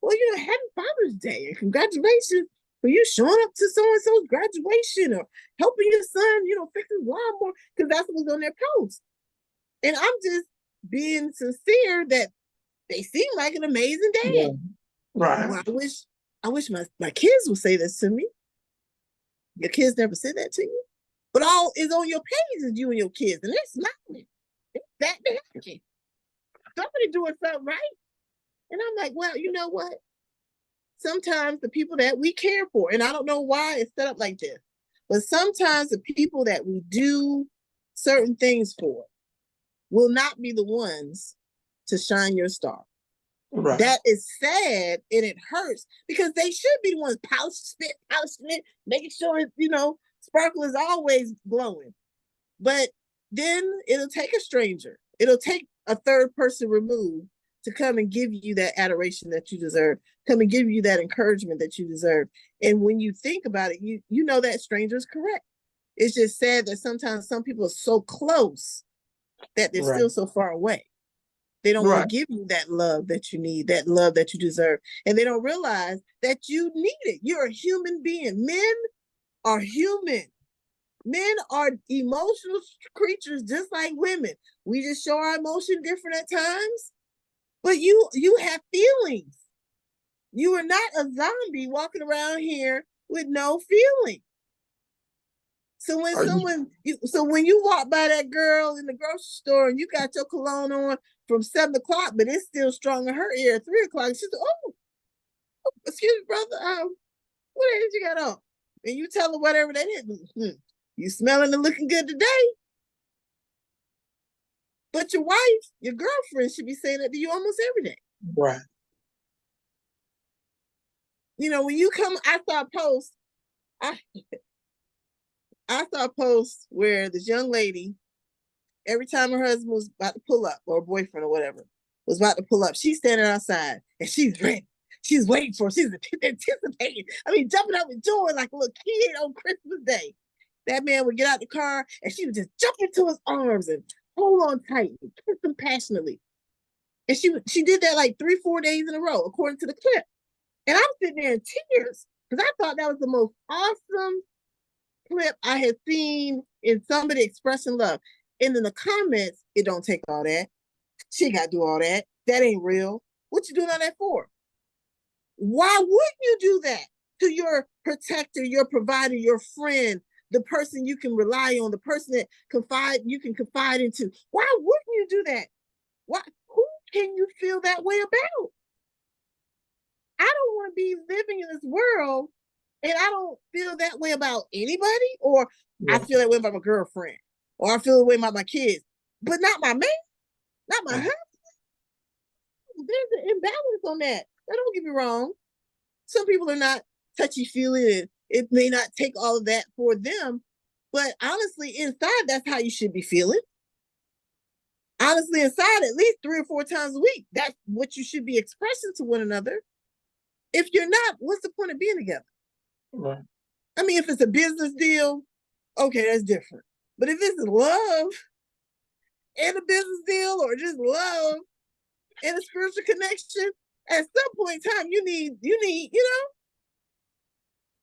well, happy Father's Day. And congratulations for you showing up to so-and-so's graduation or helping your son, fix his lawnmower. Because that's what's on their post. And I'm just being sincere that they seem like an amazing dad. Yeah. Right. Well, I wish my kids would say this to me. Your kids never said that to you. But all is on your page is you and your kids, and they're smiling. They're happy. Somebody doing something right. And I'm like, well, you know what? Sometimes the people that we care for, and I don't know why it's set up like this, but sometimes the people that we do certain things for will not be the ones to shine your star. Right. That is sad and it hurts because they should be the ones polishing it, making sure sparkle is always glowing. But then it'll take a stranger. It'll take a third person removed to come and give you that adoration that you deserve, come and give you that encouragement that you deserve. And when you think about it, you know that stranger is correct. It's just sad that sometimes some people are so close that they're still so far away. They don't want to give you that love that you need, that love that you deserve. And they don't realize that you need it. You're a human being. Men are human. Men are emotional creatures just like women. We just show our emotion different at times. But you have feelings. You are not a zombie walking around here with no feeling. So when you walk by that girl in the grocery store and you got your cologne on from 7 o'clock, but it's still strong in her ear at 3 o'clock, she's like, oh, excuse me, brother, what did you got on? And you tell her whatever that is. You smelling and looking good today. But your wife, your girlfriend should be saying that to you almost every day. Right. When you come, I saw a post where this young lady, every time her husband was about to pull up, or boyfriend or whatever, was about to pull up, she's standing outside and she's ready. She's waiting for it. She's anticipating. Jumping up with joy like a little kid on Christmas Day. That man would get out the car and she would just jump into his arms and hold on tight and kiss him passionately. And she did that like 3-4 days in a row, according to the clip. And I'm sitting there in tears because I thought that was the most awesome clip I had seen in somebody expressing love. And in the comments, it don't take all that. She got to do all that. That ain't real. What you doing all that for? Why wouldn't you do that to your protector, your provider, your friend, the person you can rely on, the person that you can confide into? Why wouldn't you do that? Who can you feel that way about? I don't want to be living in this world And I don't feel that way about anybody, or I Yeah. feel that way about my girlfriend, or I feel that way about my kids, but not my man, not my husband. There's an imbalance on that. Now, don't get me wrong. Some people are not touchy-feely, and it may not take all of that for them. But honestly, inside, that's how you should be feeling. Honestly, inside, at least 3 or 4 times a week, that's what you should be expressing to one another. If you're not, what's the point of being together? Right. I mean, if it's a business deal, okay, that's different. But if it's love and a business deal, or just love and a spiritual connection, at some point in time, you need,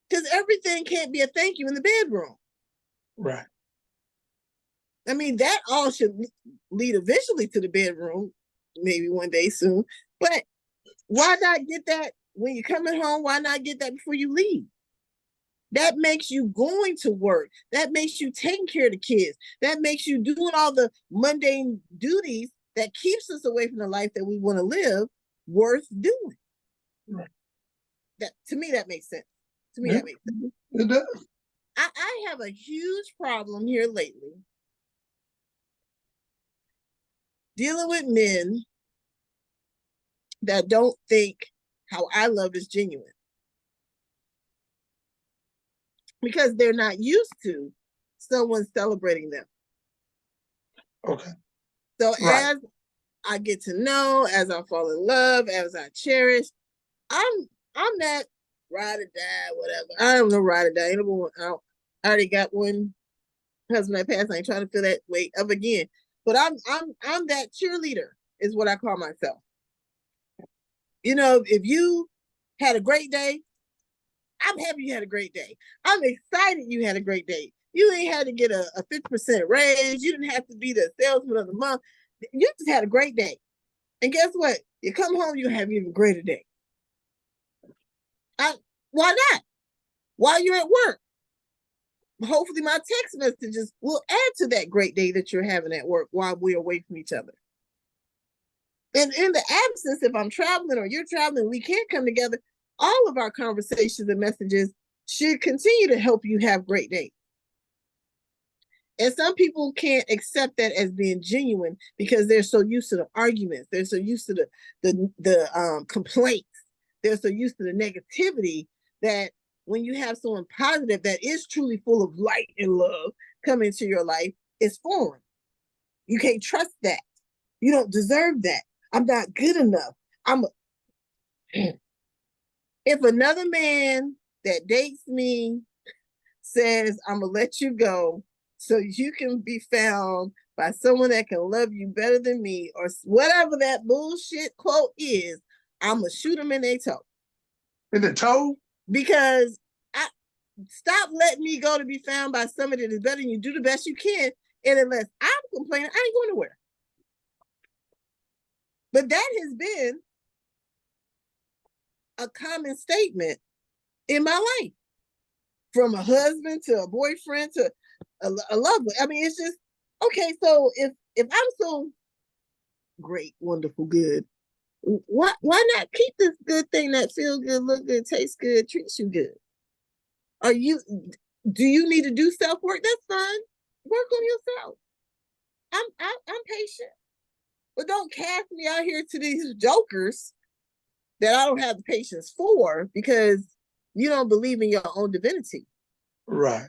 because everything can't be a thank you in the bedroom. Right. I mean, that all should lead eventually to the bedroom, maybe one day soon. But why not get that when you're coming home? Why not get that before you leave? That makes you going to work. That makes you taking care of the kids. That makes you doing all the mundane duties that keeps us away from the life that we want to live worth doing. Right. That, to me, that makes sense. To me, Yeah, that makes sense. it does. I have a huge problem here lately dealing with men that don't think how I love is genuine, because they're not used to someone celebrating them. Okay. So Right. as I get to know, as I fall in love, as I cherish, I'm that ride or die, whatever. I don't know ride or die. I already got one husband that passed. I ain't trying to feel that weight up again. But I'm that cheerleader, is what I call myself. You know, if you had a great day, I'm happy you had a great day. I'm excited you had a great day. You ain't had to get a 50% raise. You didn't have to be the salesman of the month. You just had a great day. And guess what? You come home, you have an even greater day. Why not? While you're at work, hopefully my text messages will add to that great day that you're having at work while we're away from each other. And in the absence, if I'm traveling or you're traveling, we can't come together, all of our conversations and messages should continue to help you have great days. And some people can't accept that as being genuine because they're so used to the arguments. They're so used to the complaints. They're so used to the negativity that when you have someone positive that is truly full of light and love come into your life, it's foreign. You can't trust that. You don't deserve that. I'm not good enough. If another man that dates me says, I'm gonna let you go so you can be found by someone that can love you better than me, or whatever that bullshit quote is, I'm gonna shoot them in their toe. In the toe? Because stop letting me go to be found by somebody that is better than you. Do the best you can. And unless I'm complaining, I ain't going nowhere. But that has been a common statement in my life, from a husband to a boyfriend to a lover. I mean, it's just, okay, so if I'm so great, wonderful, good, why not keep this good thing that feels good, look good, tastes good, treats you good? Do you need to do self-work? That's fine. Work on yourself. I'm patient. But don't cast me out here to these jokers that I don't have the patience for, because you don't believe in your own divinity. Right.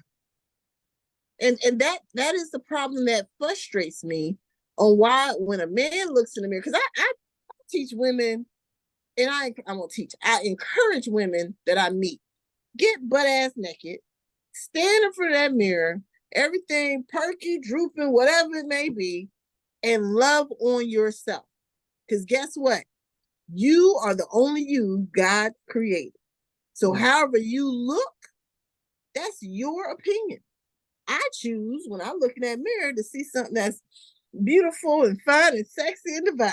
And that is the problem that frustrates me on why, when a man looks in the mirror, because I teach women, and I won't teach, I encourage women that I meet, get butt ass naked, stand in front of that mirror, everything perky, drooping, whatever it may be, and love on yourself. Because guess what? You are the only you God created. So however you look, that's your opinion. I choose, when I look in that mirror, to see something that's beautiful and fun and sexy and divine.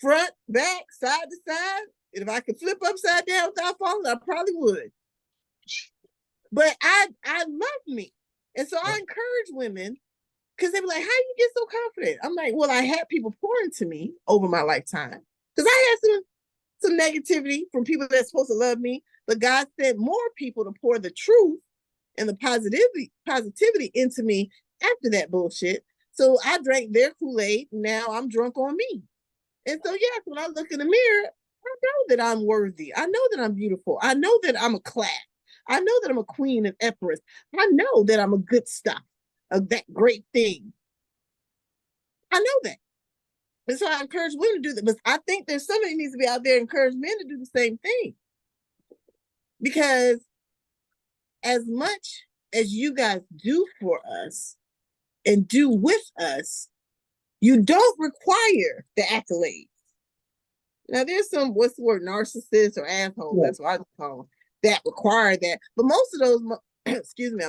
Front, back, side to side. And if I could flip upside down without falling, I probably would. But I love me. And so I encourage women, because they be like, how you get so confident? I'm like, well, I had people pour into me over my lifetime. Because I had some some negativity from people that's supposed to love me, but God sent more people to pour the truth and the positivity into me after that bullshit. So I drank their Kool-Aid. Now I'm drunk on me. And so, yes, when I look in the mirror, I know that I'm worthy. I know that I'm beautiful. I know that I'm a class. I know that I'm a queen of empress. I know that I'm a good stuff, of that great thing. I know that. And so I encourage women to do that. But I think there's somebody needs to be out there encourage men to do the same thing. Because as much as you guys do for us and do with us, you don't require the accolades. Now, there's some, what's the word, narcissists or assholes, that's what I call them, that require that. But most of those, excuse me,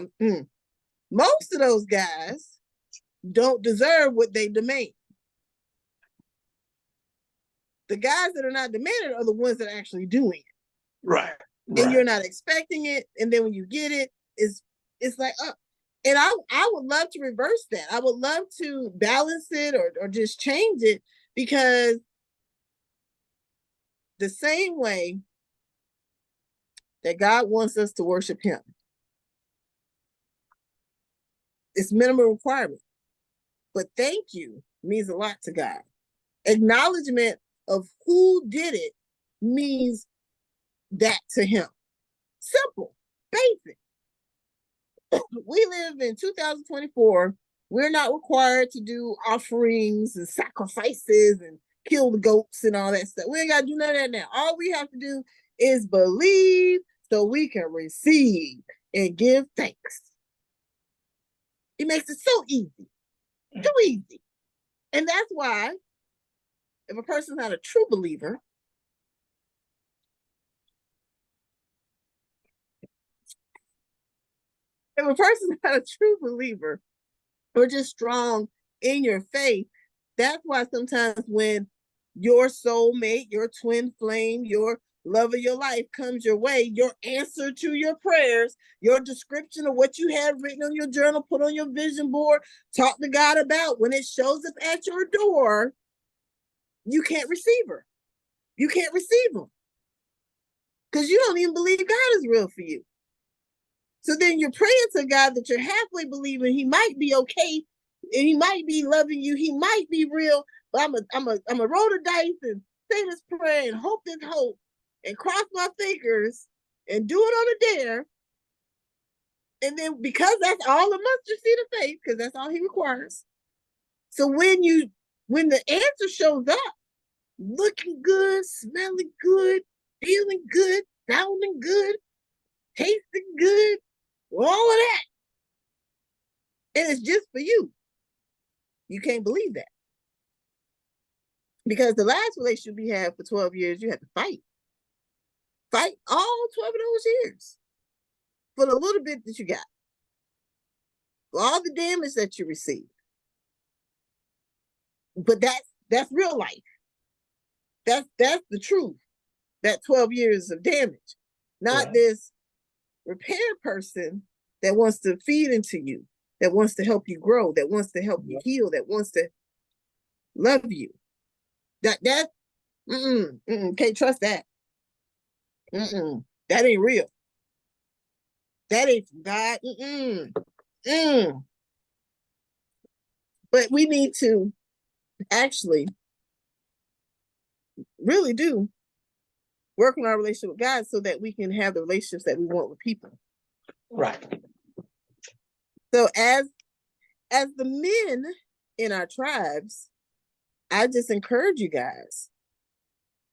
most of those guys don't deserve what they demand. The guys that are not demanded are the ones that are actually doing it. Right. And you're not expecting it. And then when you get it, it's like, oh. And I would love to reverse that. I would love to balance it or just change it, because the same way that God wants us to worship him, it's minimum requirement. But thank you means a lot to God. Acknowledgement of who did it means that to him. Simple, basic. We live in 2024. We're not required to do offerings and sacrifices and kill the goats and all that stuff. We ain't got to do none of that now. All we have to do is believe so we can receive and give thanks. He makes it so easy. Too easy. And that's why if a person's not a true believer, or just strong in your faith, that's why sometimes when your soulmate, your twin flame, your love of your life comes your way, your answer to your prayers, your description of what you have written on your journal, put on your vision board, talk to God about, when it shows up at your door, you can't receive her. You can't receive him. Because you don't even believe God is real for you. So then you're praying to God that you're halfway believing he might be okay, and he might be loving you, he might be real, but I'm a roll the dice and say this prayer and hope this hope and cross my fingers and do it on a dare. And then because that's all the mustard seed of faith, because that's all he requires. So when the answer shows up, looking good, smelling good, feeling good, sounding good, tasting good, all of that, and it's just for you, you can't believe that. Because the last relationship we had for 12 years, you had to fight all 12 of those years for the little bit that you got, for all the damage that you received. But that's real life. That's the truth. That 12 years of damage, not this repair person that wants to feed into you, that wants to help you grow, that wants to help you heal, that wants to love you. That can't trust that. That ain't real. That ain't from God. But we need to actually really do work on our relationship with God so that we can have the relationships that we want with people. Right. So as the men in our tribes, I just encourage you guys,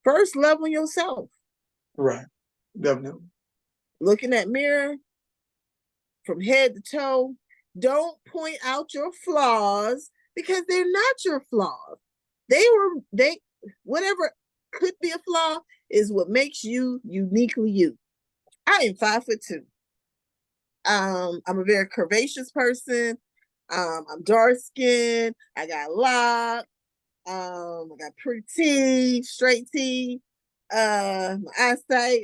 first love on yourself. Right. Definitely. Look in that mirror from head to toe. Don't point out your flaws, because they're not your flaws. Whatever could be a flaw is what makes you uniquely you. I am 5'2". I'm a very curvaceous person. I'm dark skinned. I got locks. I got pretty teeth, straight teeth. My eyesight,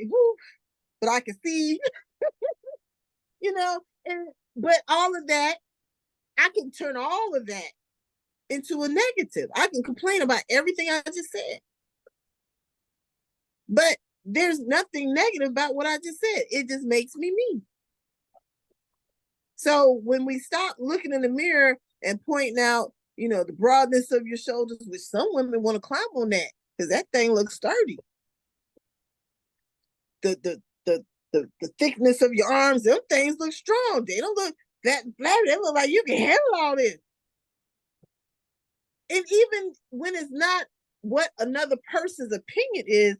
but I can see. But all of that, I can turn all of that into a negative. I can complain about everything I just said. But there's nothing negative about what I just said. It just makes me me. So when we stop looking in the mirror and pointing out, the broadness of your shoulders, which some women want to climb on that because that thing looks sturdy. The thickness of your arms, them things look strong. They don't look that flabby. They look like you can handle all this. And even when it's not what another person's opinion is,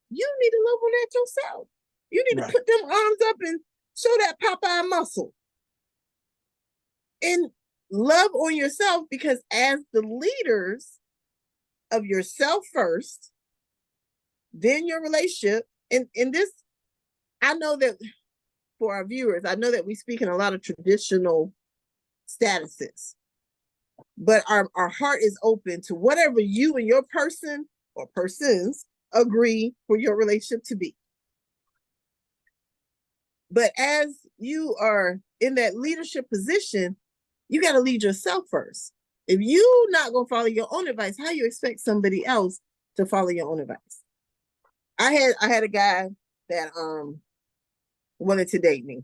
you need to love on that yourself. You need to put them arms up and show that Popeye muscle. And love on yourself, because as the leaders of yourself first, then your relationship, and this, I know that for our viewers, I know that we speak in a lot of traditional statuses, but our heart is open to whatever you and your person or persons agree for your relationship to be. But as you are in that leadership position, you got to lead yourself first. If you're not going to follow your own advice, how you expect somebody else to follow your own advice? I had a guy that wanted to date me.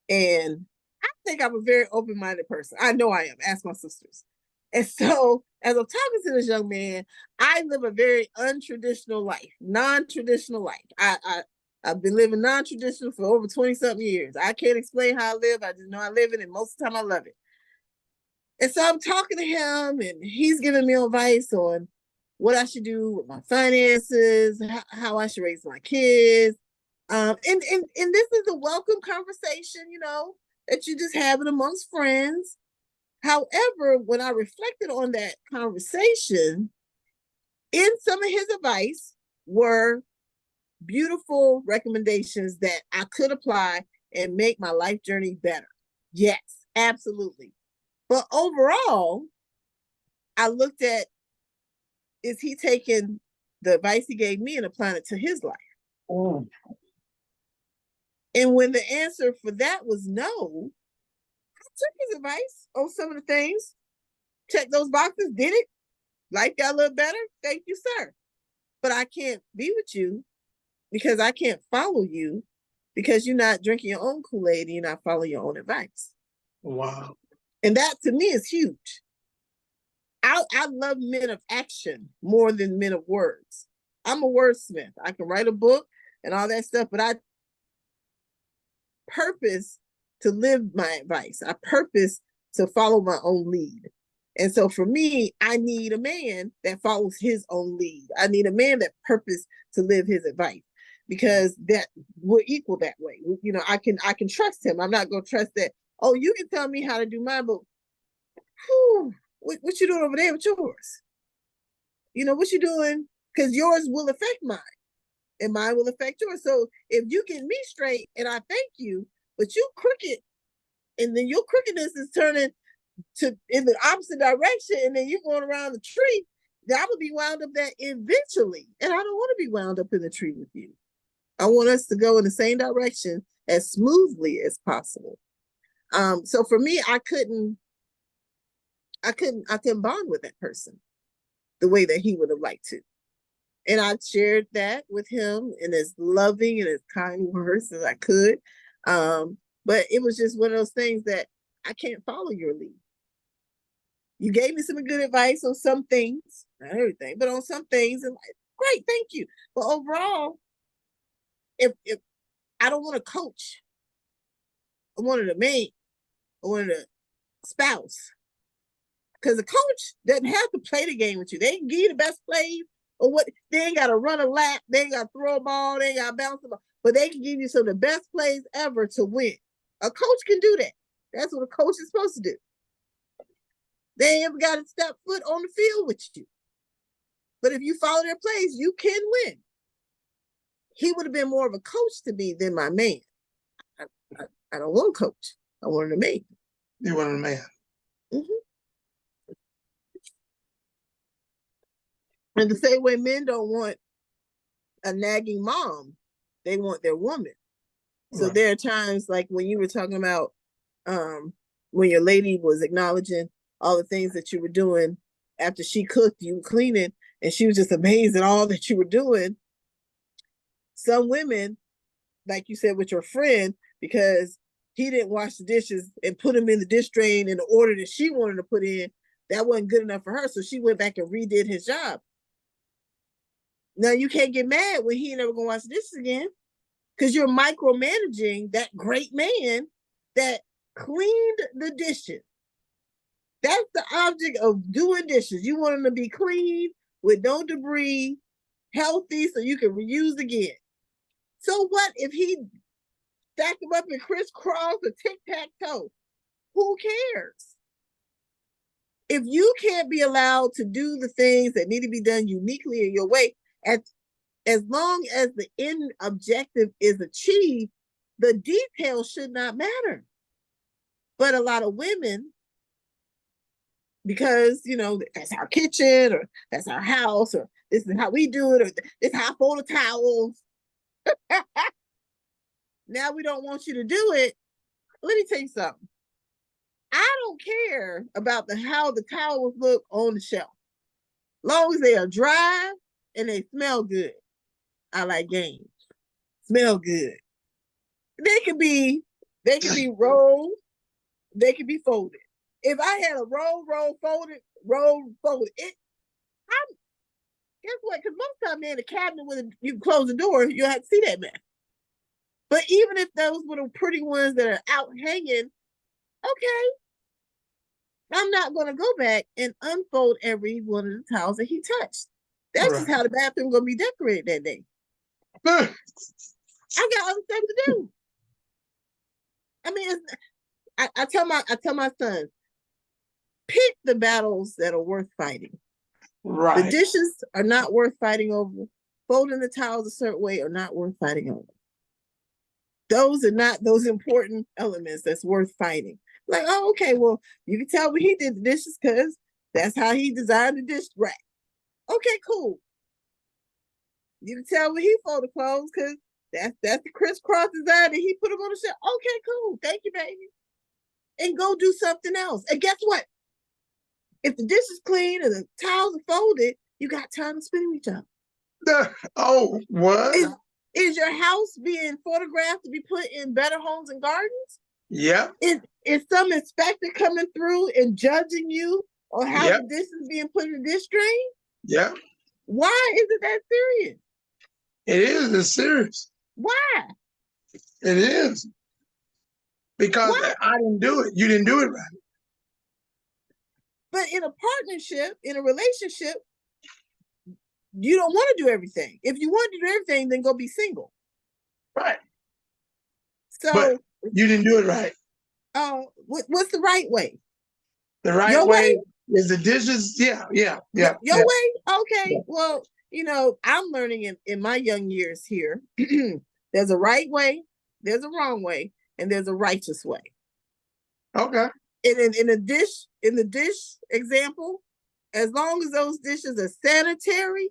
And I think I'm a very open-minded person. I know I am. Ask my sisters. And so as I'm talking to this young man, I live a very untraditional life, non-traditional life. I've been living non-traditional for over 20-something years. I can't explain how I live. I just know I live it, and most of the time I love it. And so I'm talking to him, and he's giving me advice on what I should do with my finances, how I should raise my kids. And this is a welcome conversation, that you just have it amongst friends. However, when I reflected on that conversation, in some of his advice were beautiful recommendations that I could apply and make my life journey better. Yes, absolutely. But overall, I looked at, is he taking the advice he gave me and applying it to his life? Oh. And when the answer for that was no, I took his advice on some of the things, checked those boxes, did it, life got a little better, thank you, sir. But I can't be with you because I can't follow you because you're not drinking your own Kool-Aid and you're not following your own advice. Wow. And that to me is huge. I love men of action more than men of words. I'm a wordsmith. I can write a book and all that stuff, but I purpose to live my advice. I purpose to follow my own lead. And so for me, I need a man that follows his own lead. I need a man that purpose to live his advice, because that we're equal that way. I can trust him. I'm not going to trust that, oh, you can tell me how to do mine, but what you doing over there with yours? What you doing? Because yours will affect mine and mine will affect yours. So if you get me straight and I thank you, but you crooked, and then your crookedness is turning in the opposite direction, and then you're going around the tree, then I will be wound up there eventually. And I don't want to be wound up in the tree with you. I want us to go in the same direction as smoothly as possible. So for me, I couldn't bond with that person the way that he would have liked to. And I shared that with him in as loving and as kind words as I could. But it was just one of those things that I can't follow your lead. You gave me some good advice on some things, not everything, but on some things, and great, thank you. But overall, if I don't want a coach, I wanted a man, I wanted a spouse. Because the coach doesn't have to play the game with you. They can give you the best plays, or what, they ain't got to run a lap, they ain't got to throw a ball, they ain't got to bounce the ball, but they can give you some of the best plays ever to win. A coach can do that. That's what a coach is supposed to do. They ain't ever got to step foot on the field with you. But if you follow their plays, you can win. He would have been more of a coach to me than my man. I don't want a coach. I wanted a man. You wanted a man. Mm-hmm. And the same way men don't want a nagging mom, they want their woman. So right. There are times like when you were talking about when your lady was acknowledging all the things that you were doing after she cooked, you were cleaning, and she was just amazed at all that you were doing. Some women, like you said with your friend, because he didn't wash the dishes and put them in the dish drain in the order that she wanted to put in, that wasn't good enough for her. So she went back and redid his job. Now you can't get mad when he ain't never gonna wash the dishes again, because you're micromanaging that great man that cleaned the dishes. That's the object of doing dishes. You want them to be clean with no debris, healthy, so you can reuse again. So what if he stacked them up in crisscross or tic-tac-toe? Who cares? If you can't be allowed to do the things that need to be done uniquely in your way, as long as the end objective is achieved, the details should not matter. But a lot of women, because that's our kitchen, or that's our house, or this is how we do it, or this is how I fold the towels. Now we don't want you to do it. Let me tell you something. I don't care about how the towels look on the shelf. Long as they are dry and they smell good. I like games. Smell good. They could be rolled. They could be folded. If I had a roll, folded, it. Guess what? Because most time they're in the cabinet when you close the door, you'll have to see that mess. But even if those were the pretty ones that are out hanging, okay, I'm not going to go back and unfold every one of the towels that he touched. That's just how the bathroom going to be decorated that day. I got other stuff to do. I mean, I tell my sons, pick the battles that are worth fighting. Right. The dishes are not worth fighting over. Folding the towels a certain way are not worth fighting over. Those are not those important elements that's worth fighting. Like, oh, okay, well, you can tell when he did the dishes because that's how he designed the dish rack. Okay, cool. You can tell when he folded clothes because that's the crisscross design that he put them on the shelf. Okay, cool. Thank you, baby. And go do something else. And guess what? If the dish is clean and the towels are folded, you got time to spend with each other. Oh, what? Is your house being photographed to be put in Better Homes and Gardens? Yeah. Is some inspector coming through and judging you on how the dish is being put in the dish drain? Yeah. Why is it that serious? It is. It's serious. Why? It is. Because I didn't do it. You didn't do it right. But in a partnership, in a relationship, you don't want to do everything. If you want to do everything, then go be single. Right. So but you didn't do it right. Oh, what's the right way? The right way is the dishes. Yeah. Your way? Okay. Yeah. Well, I'm learning in my young years here. There's a right way, there's a wrong way, and there's a righteous way. Okay. In the dish example, as long as those dishes are sanitary,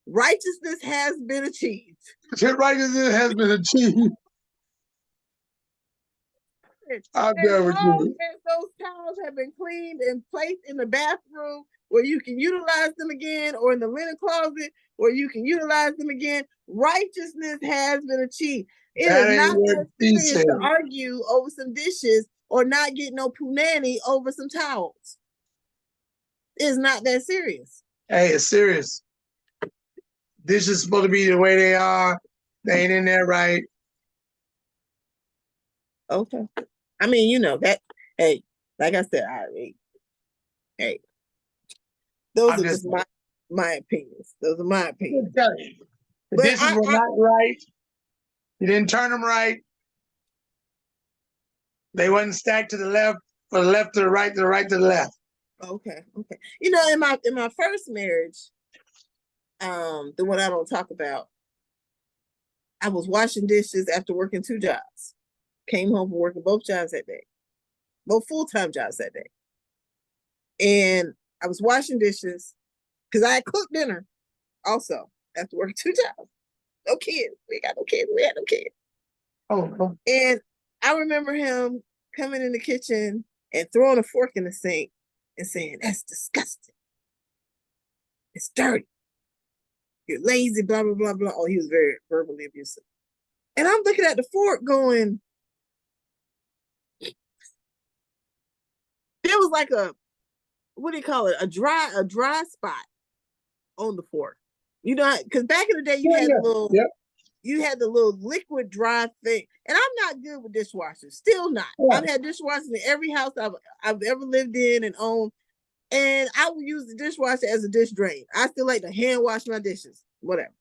righteousness has been achieved. Righteousness has been achieved. I'm done with you. As those towels have been cleaned and placed in the bathroom where you can utilize them again, or in the linen closet where you can utilize them again, righteousness has been achieved. It is not that serious to argue over some dishes or not get no punani over some towels. It's not that serious. Hey, it's serious. This is supposed to be the way they are. They ain't in there right. Okay. I mean, that, hey, like I said, hey, those are just my opinions. Those are my opinions. The dishes were not right. You didn't turn them right. They wasn't stacked to the left, from the left to the right, to the right to the left. Okay. In my first marriage, the one I don't talk about, I was washing dishes after working 2 jobs. Came home from working both jobs that day, both full-time jobs that day. And I was washing dishes because I had cooked dinner also after working 2 jobs. No kids. We got no kids. We had no kids. Oh. And I remember him coming in the kitchen and throwing a fork in the sink and saying, "That's disgusting. It's dirty." you're lazy, blah, blah, blah, blah. Oh, he was very verbally abusive. And I'm looking at the fork going, there was like a, what do you call it? A dry spot on the fork. You know, because back in the day, you had the little liquid dry thing. And I'm not good with dishwashers. Still not. Yeah. I've had dishwashers in every house I've ever lived in and owned. And I will use the dishwasher as a dish drain. I still like to hand wash my dishes, whatever.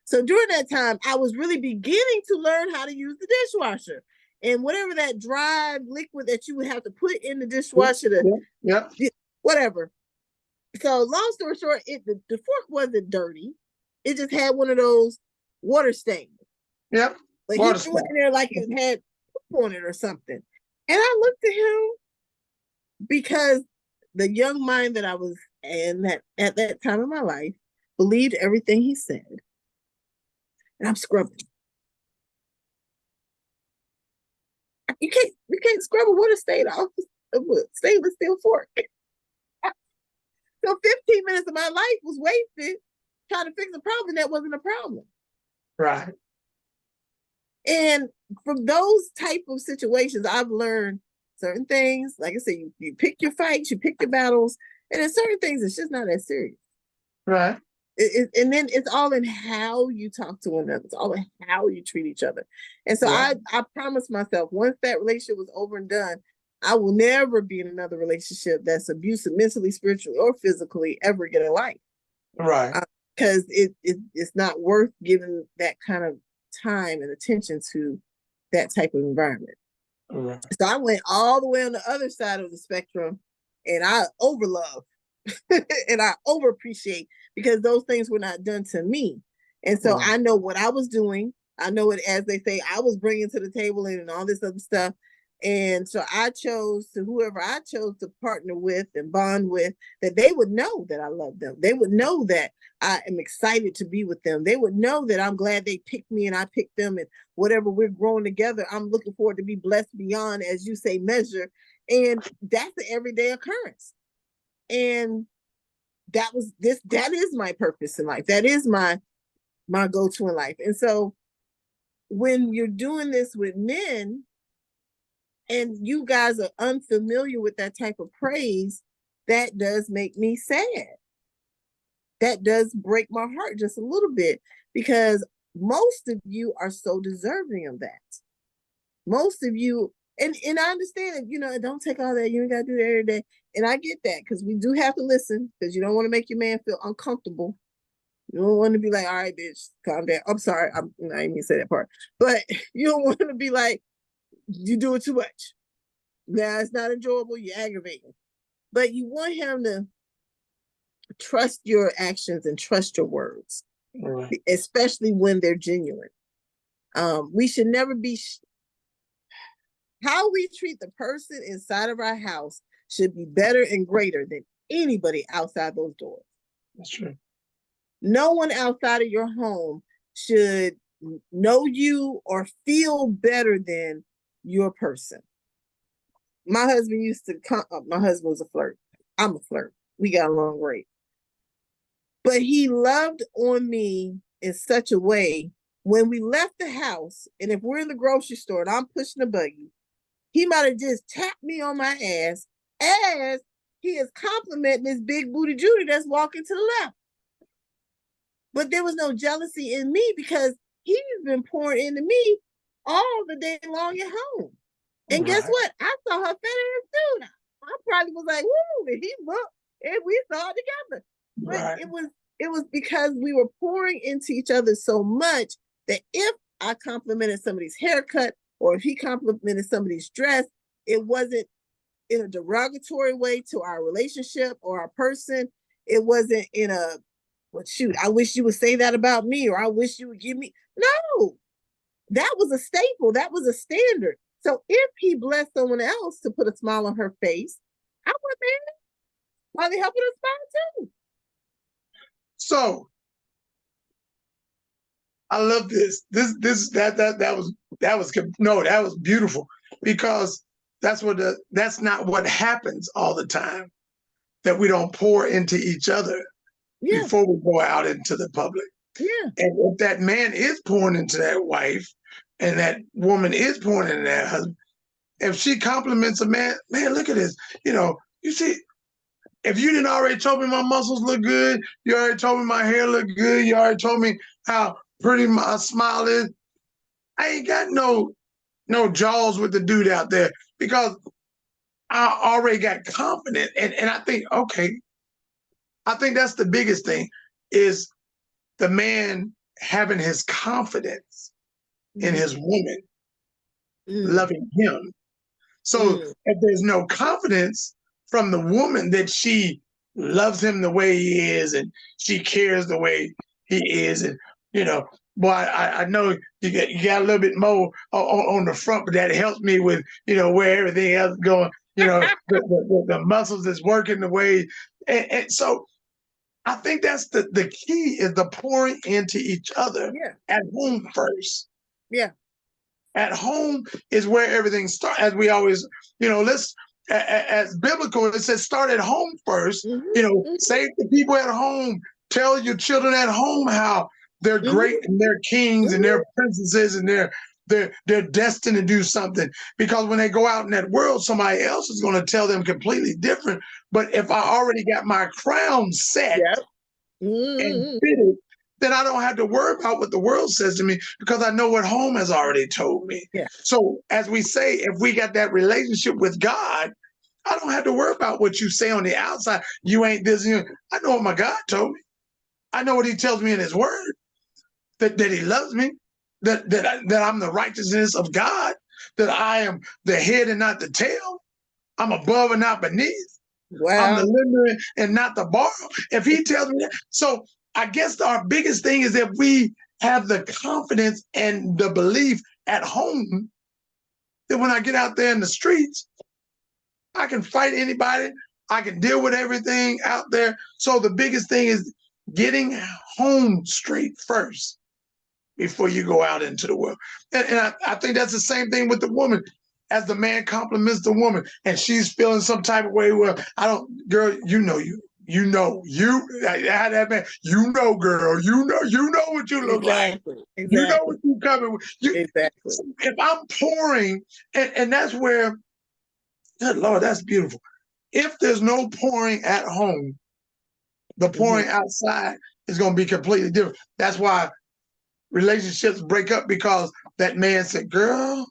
So during that time, I was really beginning to learn how to use the dishwasher. And whatever that dry liquid that you would have to put in the dishwasher whatever. So long story short, the fork wasn't dirty. It just had one of those water stains. Yep. But he threw it in there like it had poop on it or something. And I looked at him because the young mind that I was in at that time in my life believed everything he said. And I'm scrubbing. You can't scrub a water stain off a stainless steel fork. So 15 minutes of my life was wasted trying to fix a problem that wasn't a problem. Right. And from those type of situations, I've learned certain things. Like I said, you pick your fights, you pick your battles, and in certain things, it's just not that serious. Right. And then it's all in how you talk to one another. It's all in how you treat each other. And so I promised myself, once that relationship was over and done, I will never be in another relationship that's abusive mentally, spiritually, or physically ever again in life. Right. Because it's not worth giving that kind of time and attention to that type of environment. Right. So I went all the way on the other side of the spectrum, and I overlove and I over appreciate, because those things were not done to me. And so I know what I was doing. I know it, as they say, I was bringing to the table and all this other stuff. And so I chose to, whoever I chose to partner with and bond with, that they would know that I love them. They would know that I am excited to be with them. They would know that I'm glad they picked me and I picked them, and whatever we're growing together, I'm looking forward to be blessed beyond, as you say, measure. And that's an everyday occurrence. And that is my purpose in life. That is my go-to in life. And so when you're doing this with men and you guys are unfamiliar with that type of praise, that does make me sad. That does break my heart just a little bit, because most of you are so deserving of that. Most of you, and I understand that, it don't take all that. You ain't got to do that every day. And I get that, because we do have to listen, because you don't want to make your man feel uncomfortable. You don't want to be like, all right, bitch, calm down. I'm sorry. I didn't even say that part. But you don't want to be like, you do it too much. Now it's not enjoyable. You're aggravating. But you want him to trust your actions and trust your words, especially when they're genuine. We should never be... How we treat the person inside of our house should be better and greater than anybody outside those doors. That's true. No one outside of your home should know you or feel better than your person. My husband used to come, my husband was a flirt. I'm a flirt. We got along great. But he loved on me in such a way, when we left the house, and if we're in the grocery store and I'm pushing a buggy, he might have just tapped me on my ass as he is complimenting this big booty Judy that's walking to the left. But there was no jealousy in me, because he's been pouring into me all the day long at home. And guess what? I saw her fat ass too. I probably was like, woo, and he looked, and we saw it together. But it was because we were pouring into each other so much that if I complimented somebody's haircut, or if he complimented somebody's dress, it wasn't in a derogatory way to our relationship or our person. It wasn't in a, well, shoot, I wish you would say that about me, or I wish you would give me. No, that was a staple. That was a standard. So if he blessed someone else to put a smile on her face, I would, man, while they helping us smile too. So I love this. That was beautiful, because that's not what happens all the time, that we don't pour into each other before we go out into the public. Yeah. And if that man is pouring into that wife and that woman is pouring into that husband, if she compliments a man, man, look at this. You see, if you didn't already told me my muscles look good, you already told me my hair look good, you already told me how pretty my smile is, I ain't got no jaws with the dude out there because I already got confident. And I think, okay, I think that's the biggest thing is the man having his confidence in his woman loving him. So if there's no confidence from the woman that she loves him the way he is and she cares the way he is, and boy, I know you got a little bit more on the front, but that helps me with where everything else is going. The muscles is working the way, and so I think that's the key is the pouring into each other at home first. Yeah. At home is where everything starts. As we always, let's as biblical, it says start at home first. Save the people at home. Tell your children at home how they're great and they're kings and they're princesses and they're destined to do something. Because when they go out in that world, somebody else is going to tell them completely different. But if I already got my crown set and fitted, then I don't have to worry about what the world says to me because I know what home has already told me. Yeah. So as we say, if we got that relationship with God, I don't have to worry about what you say on the outside. You ain't this. I know what my God told me. I know what he tells me in his word, that he loves me, that I'm the righteousness of God, that I am the head and not the tail. I'm above and not beneath. Wow. I'm the lender and not the borrower. If he tells me that, so I guess our biggest thing is if we have the confidence and the belief at home that when I get out there in the streets, I can fight anybody. I can deal with everything out there. So the biggest thing is getting home straight first before you go out into the world. And I think that's the same thing with the woman. As the man compliments the woman and she's feeling some type of way, well, girl, I had that man, girl, you know what you look like. Exactly. You know what you coming with. Exactly. If I'm pouring, and that's where, good Lord, that's beautiful. If there's no pouring at home, the pouring outside is going to be completely different. That's why relationships break up because that man said, girl,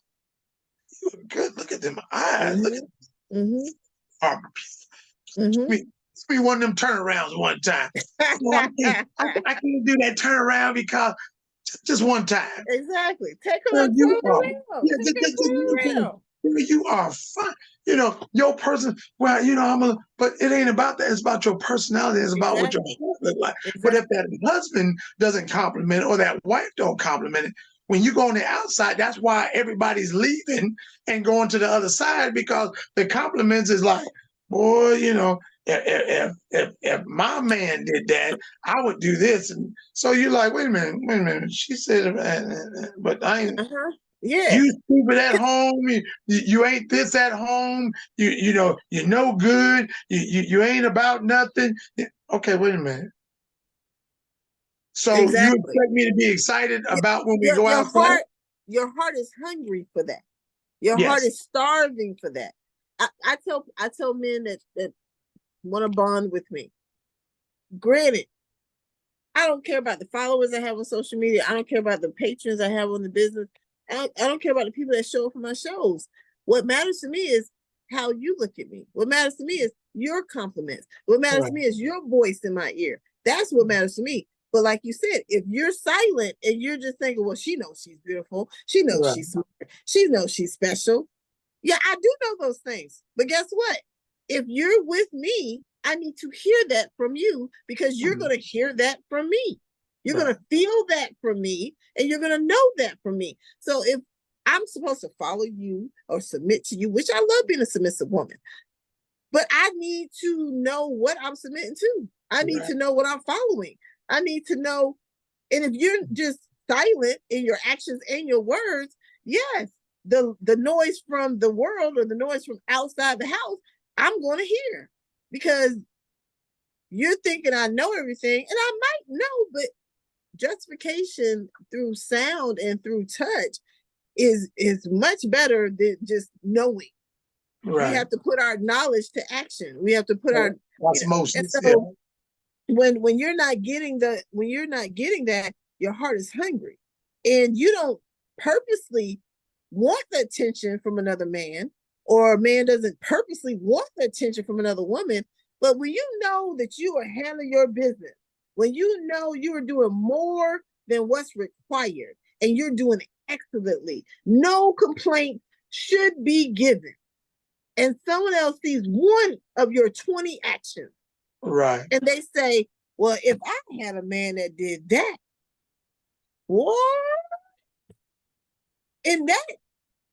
you look good. Look at them eyes. Look at be one of them turnarounds one time. I can't do that turnaround because just one time. Exactly. Take her around. You are fine. Your person, well, but it ain't about that. It's about your personality. It's about what your heart look like. But if that husband doesn't compliment it or that wife don't compliment it, when you go on the outside, that's why everybody's leaving and going to the other side because the compliments is like, boy, if my man did that, I would do this. And so you're like, wait a minute. She said, but I ain't. Yeah. You stupid at home. You ain't this at home. You're no good. You ain't about nothing. Okay, wait a minute. So you expect me to be excited about when we go outside? Your heart is hungry for that. Your heart is starving for that. I tell men that want to bond with me. Granted, I don't care about the followers I have on social media. I don't care about the patrons I have on the business. I don't care about the people that show up for my shows. What matters to me is how you look at me. What matters to me is your compliments. What matters to me is your voice in my ear. That's what matters to me. But like you said, if you're silent and you're just thinking, well, she knows she's beautiful. She knows she's smart. She knows she's special. Yeah, I do know those things. But guess what? If you're with me, I need to hear that from you because you're going to hear that from me. You're going to feel that from me and you're going to know that from me. So if I'm supposed to follow you or submit to you, which I love being a submissive woman, but I need to know what I'm submitting to. I need to know what I'm following. I need to know. And if you're just silent in your actions and your words, yes, the noise from the world or the noise from outside the house, I'm going to hear because you're thinking I know everything and I might know, but justification through sound and through touch is much better than just knowing. Right. We have to put our knowledge to action. We have to put our osmosis. And so when you're not getting that, your heart is hungry, and you don't purposely want the attention from another man, or a man doesn't purposely want the attention from another woman. But when you know that you are handling your business, when you know you are doing more than what's required, and you're doing it excellently, no complaint should be given. And someone else sees one of your 20 actions. Right. And they say, well, if I had a man that did that, what? And that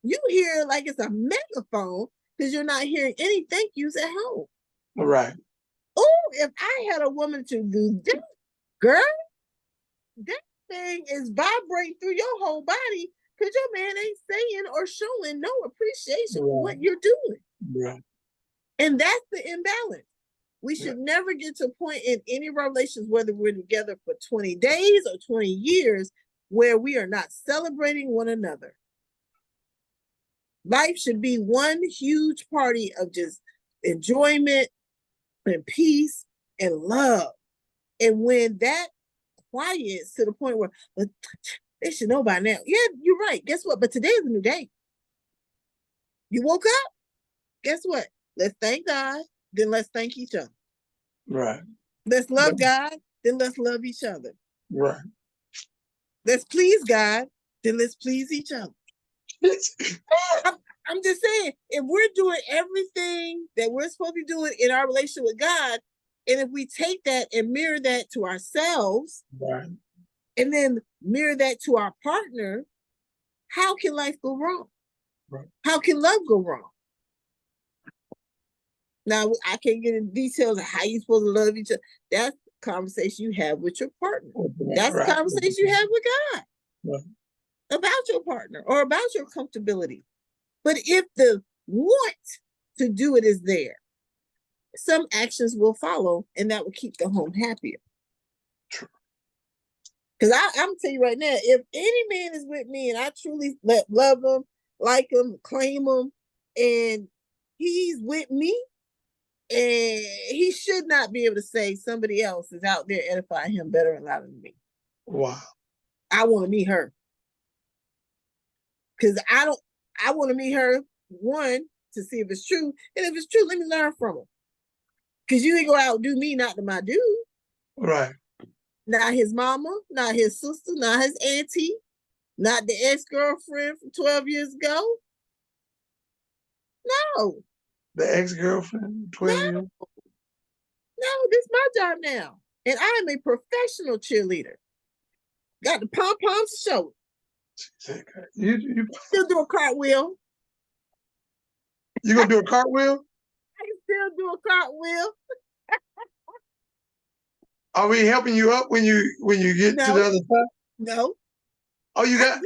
you hear like it's a megaphone, because you're not hearing any thank yous at home. Right. Oh, if I had a woman to do that, girl, that thing is vibrating through your whole body, because your man ain't saying or showing no appreciation for what you're doing. Right. And that's the imbalance. We should never get to a point in any relations, whether we're together for 20 days or 20 years, where we are not celebrating one another. Life should be one huge party of just enjoyment and peace and love. And when that quiets to the point where, but they should know by now. Yeah, you're right. Guess what? But today is a new day. You woke up. Guess what? Let's thank God. Then let's thank each other. Right. Let's love God. Then let's love each other. Right. Let's please God. Then let's please each other. I'm just saying, if we're doing everything that we're supposed to be doing in our relationship with God, and if we take that and mirror that to ourselves, right, and then mirror that to our partner, how can life go wrong? Right. How can love go wrong? Now, I can't get into details of how you're supposed to love each other. That's the conversation you have with your partner. That's the conversation you have with God. Right. About your partner or about your comfortability. But if the want to do it is there, some actions will follow, and that will keep the home happier. Because I'm tell you right now, if any man is with me and I truly love him, like him, claim him, and he's with me, and he should not be able to say somebody else is out there edifying him better and louder than me. Wow. I want to meet her. Because I want to meet her, one, to see if it's true. And if it's true, let me learn from her. Because you ain't going to outdo me, not to my dude. Right. Not his mama, not his sister, not his auntie, not the ex-girlfriend from 12 years ago. No. The ex-girlfriend, 12 years? No, this is my job now. And I am a professional cheerleader. Got the pom-poms to show it. You still do a cartwheel. You gonna do a cartwheel? I can still do a cartwheel. Are we helping you up when you get to the other side? No. Oh, you got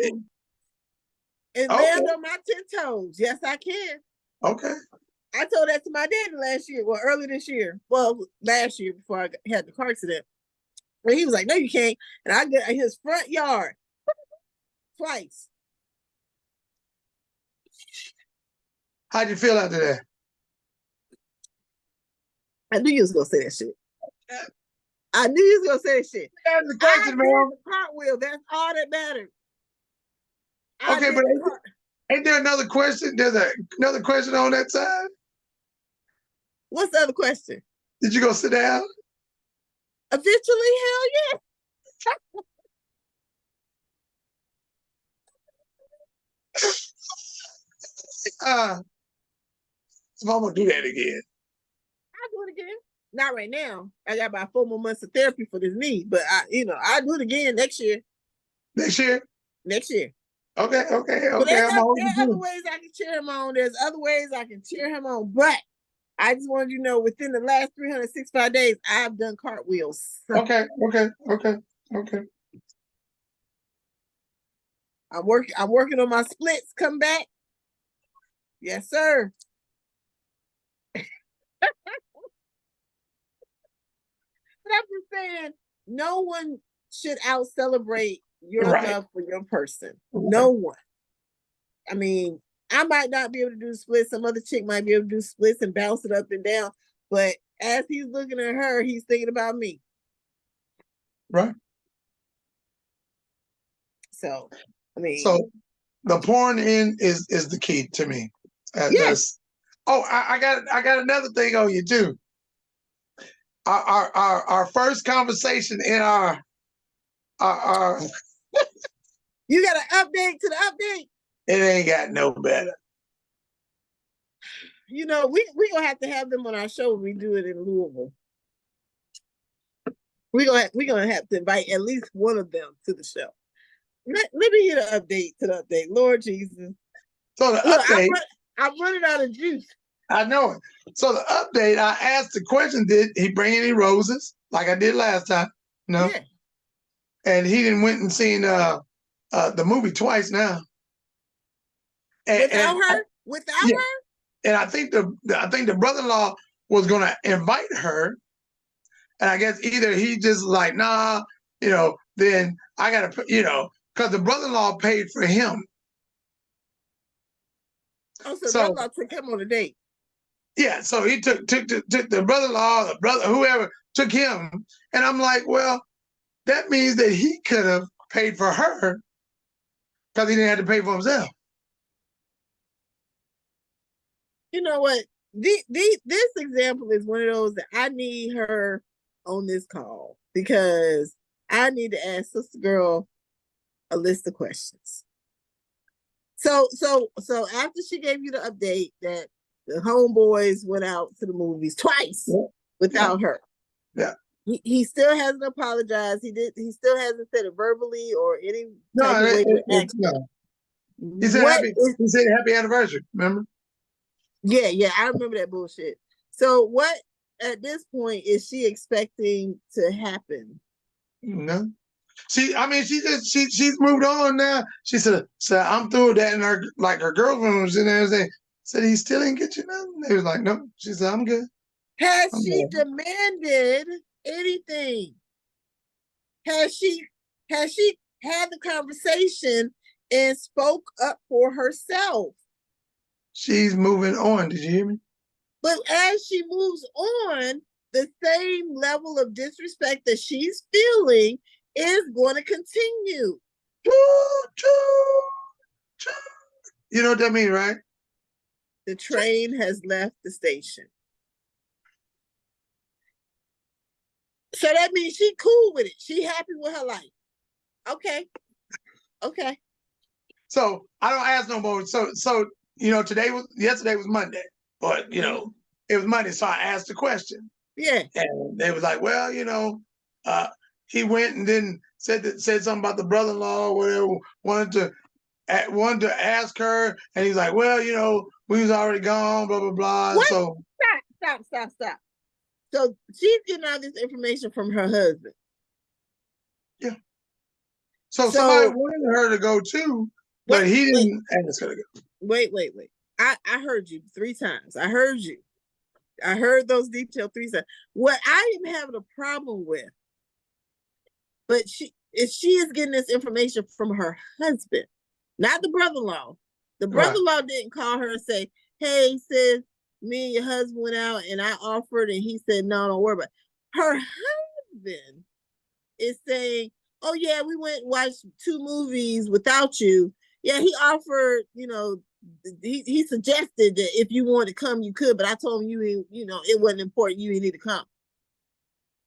and land on my 10 toes. Yes, I can. Okay. I told that to my daddy last year. Well, early this year. Well, last year before I had the car accident. And he was like, "No, you can't." And I got in his front yard twice. How'd you feel after that? I knew you was gonna say that shit. I knew you was gonna say that shit. That's the question, man. The cartwheel. That's all that mattered. Okay, but ain't there another question? There's another question on that side. What's the other question? Did you go sit down? Eventually, hell yeah. So I'm gonna do that again. I'll do it again. Not right now. I got about 4 more months of therapy for this knee, but I'll do it again next year. Next year? Next year. Okay. But there are other ways I can cheer him on. There's other ways I can cheer him on, but I just wanted you to know within the last 365 days, I've done cartwheels. Okay. I'm working on my splits. Come back. Yes, sir. But I'm just saying, no one should out celebrate your love for your person. Right. No one. I mean, I might not be able to do splits. Some other chick might be able to do splits and bounce it up and down. But as he's looking at her, he's thinking about me. Right. So, I mean. So the pouring in is the key to me. Yes. I got another thing on you too. Our first conversation in our You got an update to the update. It ain't got no better. You know, we gonna have to have them on our show when we do it in Louisville. We're gonna have to invite at least one of them to the show. Let me hear the update to the update. Lord Jesus. So the update. I'm running out of juice. I know it. So the update, I asked the question, did he bring any roses like I did last time? No. Yeah. And he didn't went and seen the movie twice now. Without her? And I think the brother-in-law was gonna invite her. And I guess either he just like, nah, then I gotta put, because the brother-in-law paid for him. Oh, so the brother-in-law took him on a date. Yeah, so he took the brother-in-law, the brother, whoever took him. And I'm like, well, that means that he could have paid for her because he didn't have to pay for himself. You know what? This example is one of those that I need her on this call because I need to ask Sister Girl a list of questions. So after she gave you the update that the homeboys went out to the movies twice without her. Yeah. He still hasn't apologized. He still hasn't said it verbally or any no. He said happy anniversary, remember? Yeah, I remember that bullshit. So what at this point is she expecting to happen? No. She's moved on now. She said I'm through with that, and her girlfriend was in there and said he still didn't get you nothing. They was like, no. She said, I'm good. Has she demanded anything? Has she had the conversation and spoke up for herself? She's moving on. Did you hear me? But as she moves on, the same level of disrespect that she's feeling is going to continue. You know what that means, right? The train has left the station. So that means she cool with it. She happy with her life. Okay. So I don't ask no more. So yesterday was Monday, but it was Monday. So I asked the question. Yeah. And they was like, well, he went and then said something about the brother-in-law or whatever, wanted to ask her, and he's like, well, we was already gone, blah, blah, blah. What? So Stop. So she's getting all this information from her husband. Yeah. So somebody wanted her to go too, but he didn't ask her to go. Wait. I heard you 3 times. I heard you. I heard those details 3 times. What I am having a problem with, but she is getting this information from her husband, not the brother-in-law. The brother-in-law didn't call her and say, hey, sis, me and your husband went out and I offered, and he said, no, don't worry about it. Her husband is saying, oh yeah, we went and watched 2 movies without you. Yeah, he offered, he suggested that if you wanted to come, you could, but I told him it wasn't important. You didn't need to come.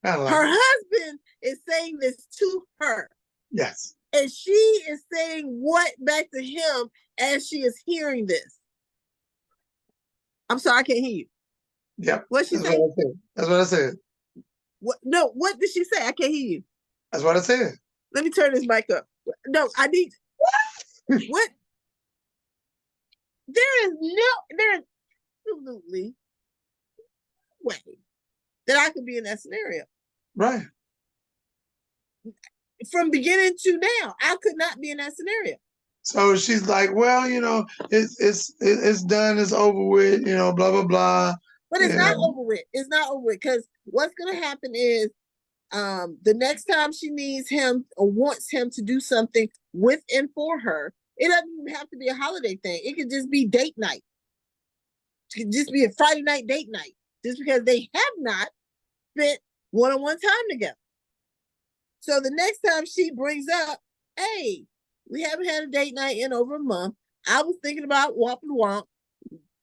Her husband is saying this to her. Yes. And she is saying what back to him as she is hearing this? I'm sorry, I can't hear you. Yep. What she said? That's what I said. What? No, what did she say? I can't hear you. That's what I said. Let me turn this mic up. No, I need what? There is absolutely no way that I could be in that scenario. Right. From beginning to now, I could not be in that scenario. So she's like, well, it's done, it's over with, blah, blah, blah. But it's not over with. It's not over with, because what's going to happen is The next time she needs him or wants him to do something with and for her, it doesn't even have to be a holiday thing. It could just be date night. It could just be a Friday night date night, just because they have not spent one-on-one time together. So the next time she brings up, hey, we haven't had a date night in over a month. I was thinking about womp to womp.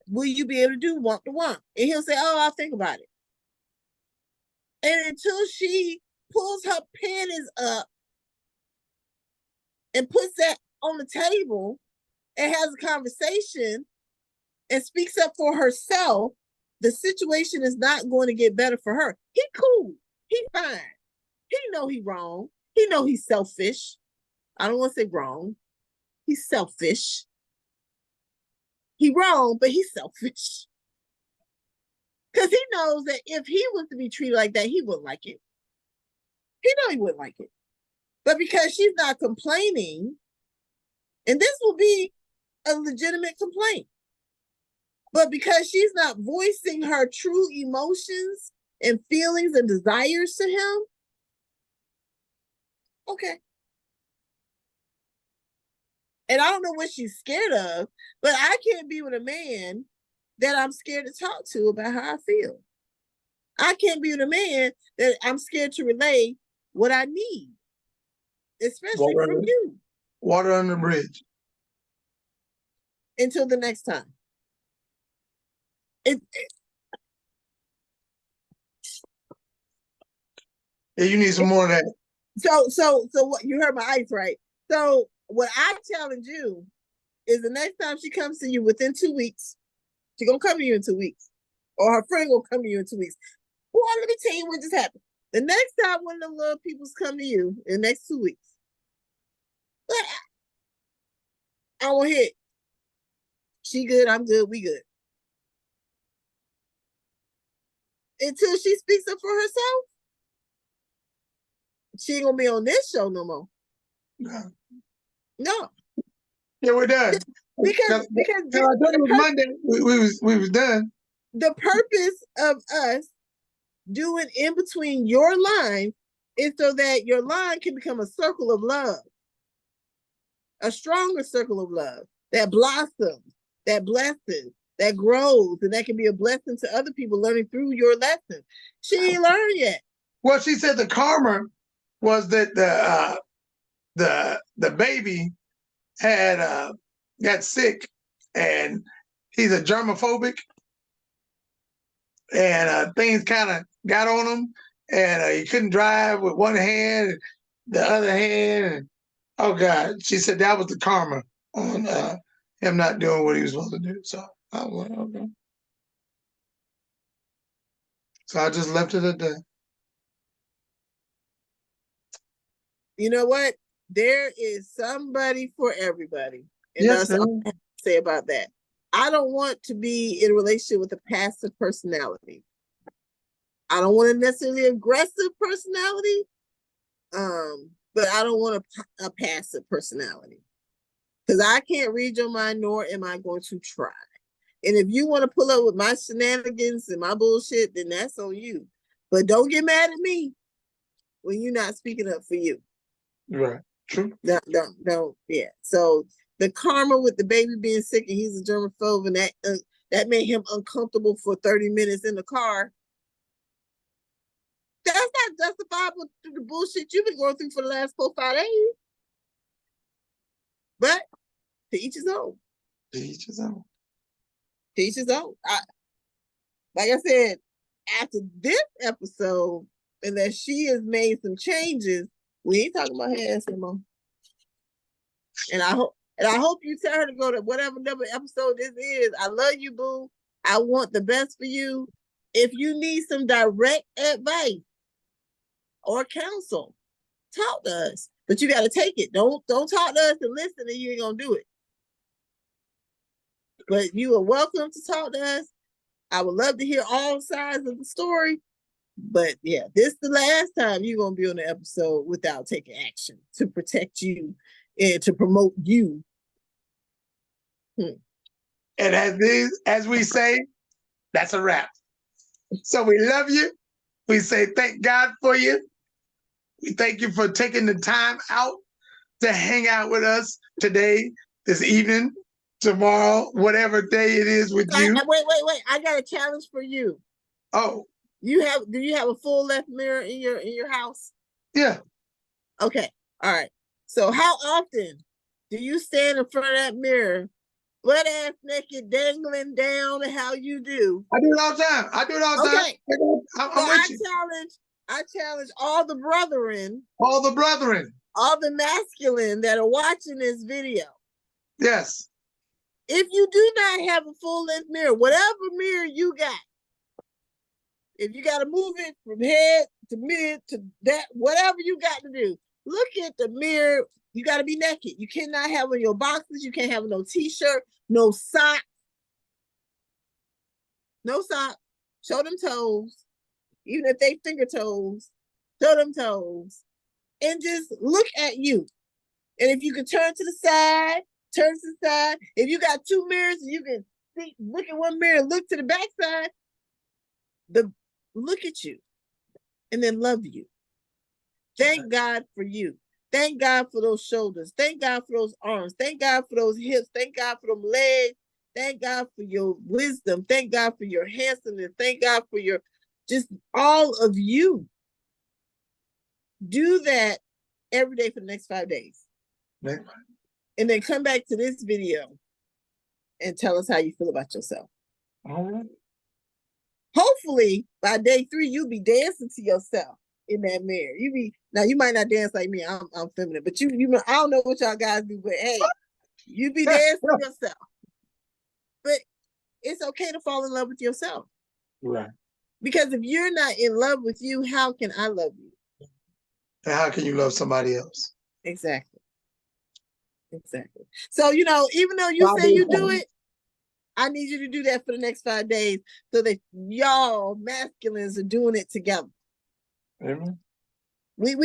Will you be able to do womp to womp? And he'll say, oh, I'll think about it. And until she pulls her panties up and puts that on the table and has a conversation and speaks up for herself, the situation is not going to get better for her. He cool. He fine. He know he wrong. He know he's selfish. I don't want to say wrong. He's selfish. He wrong, but he's selfish. Because he knows that if he was to be treated like that, he wouldn't like it. He know he wouldn't like it. But because she's not complaining, and this will be a legitimate complaint, but because she's not voicing her true emotions and feelings and desires to him, okay. And I don't know what she's scared of, but I can't be with a man that I'm scared to talk to about how I feel. I can't be with a man that I'm scared to relay what I need, especially from you. Water under the bridge. Until the next time. Yeah, you need some more of that. So what you heard my ice, right? So what I challenge you is the next time she comes to you within 2 weeks, she's gonna come to you in 2 weeks, or her friend will come to you in 2 weeks. Well, let me tell you what just happened. The next time one of the little peoples come to you in the next 2 weeks, I will hit. She good, I'm good, we good. Until she speaks up for herself, she ain't gonna be on this show no more. No. Yeah, we're done. Because I thought it was Monday. We was done. The purpose of us doing in between your lines is so that your line can become a circle of love, a stronger circle of love that blossoms, that blesses, that grows, and that can be a blessing to other people learning through your lesson. She ain't learned yet. Well, she said the karma was that the baby had got sick, and he's a germophobic, and things kind of got on him, and he couldn't drive with one hand, the other hand, and oh God, she said that was the karma on him not doing what he was supposed to do. So I was like, okay. So I just left it at that. You know what? There is somebody for everybody. And Yes, that's all I have to say about that. I don't want to be in a relationship with a passive personality. I don't want a necessarily aggressive personality, but I don't want a passive personality. Because I can't read your mind, nor am I going to try. And if you want to pull up with my shenanigans and my bullshit, then that's on you. But don't get mad at me when you're not speaking up for you. Right. True. Don't. Yeah. So the karma with the baby being sick and he's a germaphobe, and that made him uncomfortable for 30 minutes in the car. That's not justifiable to the bullshit you've been going through for the last 4-5 days. But to each his own. To each his own. To each his own. Like I said, after this episode, unless she has made some changes, we ain't talking about her ass anymore. And I hope you tell her to go to whatever number episode this is. I love you, boo. I want the best for you. If you need some direct advice or counsel, talk to us. But you got to take it. Don't talk to us and listen, and you ain't gonna do it. But you are welcome to talk to us. I would love to hear all sides of the story. But yeah, this is the last time you're gonna be on the episode without taking action to protect you and to promote you. And as we say, that's a wrap. So we love you. We say thank God for you. We thank you for taking the time out to hang out with us today, this evening, tomorrow, whatever day it is with you. Wait. I got a challenge for you. Oh. Do you have a full left mirror in your house? Yeah. Okay. All right. So how often do you stand in front of that mirror, butt ass naked, dangling down how you do? I do it all the time. Okay. I'm with you. I challenge all the brethren, all the masculine that are watching this video. Yes. If you do not have a full length mirror, whatever mirror you got, if you got to move it from head to mid to that, whatever you got to do, look at the mirror. You got to be naked. You cannot have on your boxes. You can't have no t-shirt, no socks. No socks. Show them toes. Even if they finger toes, show them toes. And just look at you. And if you can turn to the side, turn to the side. If you got two mirrors, you can look at one mirror, look to the back side. Look at you. And then love you. Thank God for you. Thank God for those shoulders. Thank God for those arms. Thank God for those hips. Thank God for them legs. Thank God for your wisdom. Thank God for your handsomeness. Thank God for your just all of you. Do that every day for the next 5 days. And then come back to this video and tell us how you feel about yourself. All right. Hopefully, by day 3, you'll be dancing to yourself in that mirror. You might not dance like me. I'm feminine, but you I don't know what y'all guys do, but hey, you be dancing to yourself. But it's okay to fall in love with yourself. Right. Because if you're not in love with you, how can I love you? And how can you love somebody else? Exactly. So, even though you say you do it, I need you to do that for the next 5 days so that y'all masculines are doing it together. Amen. We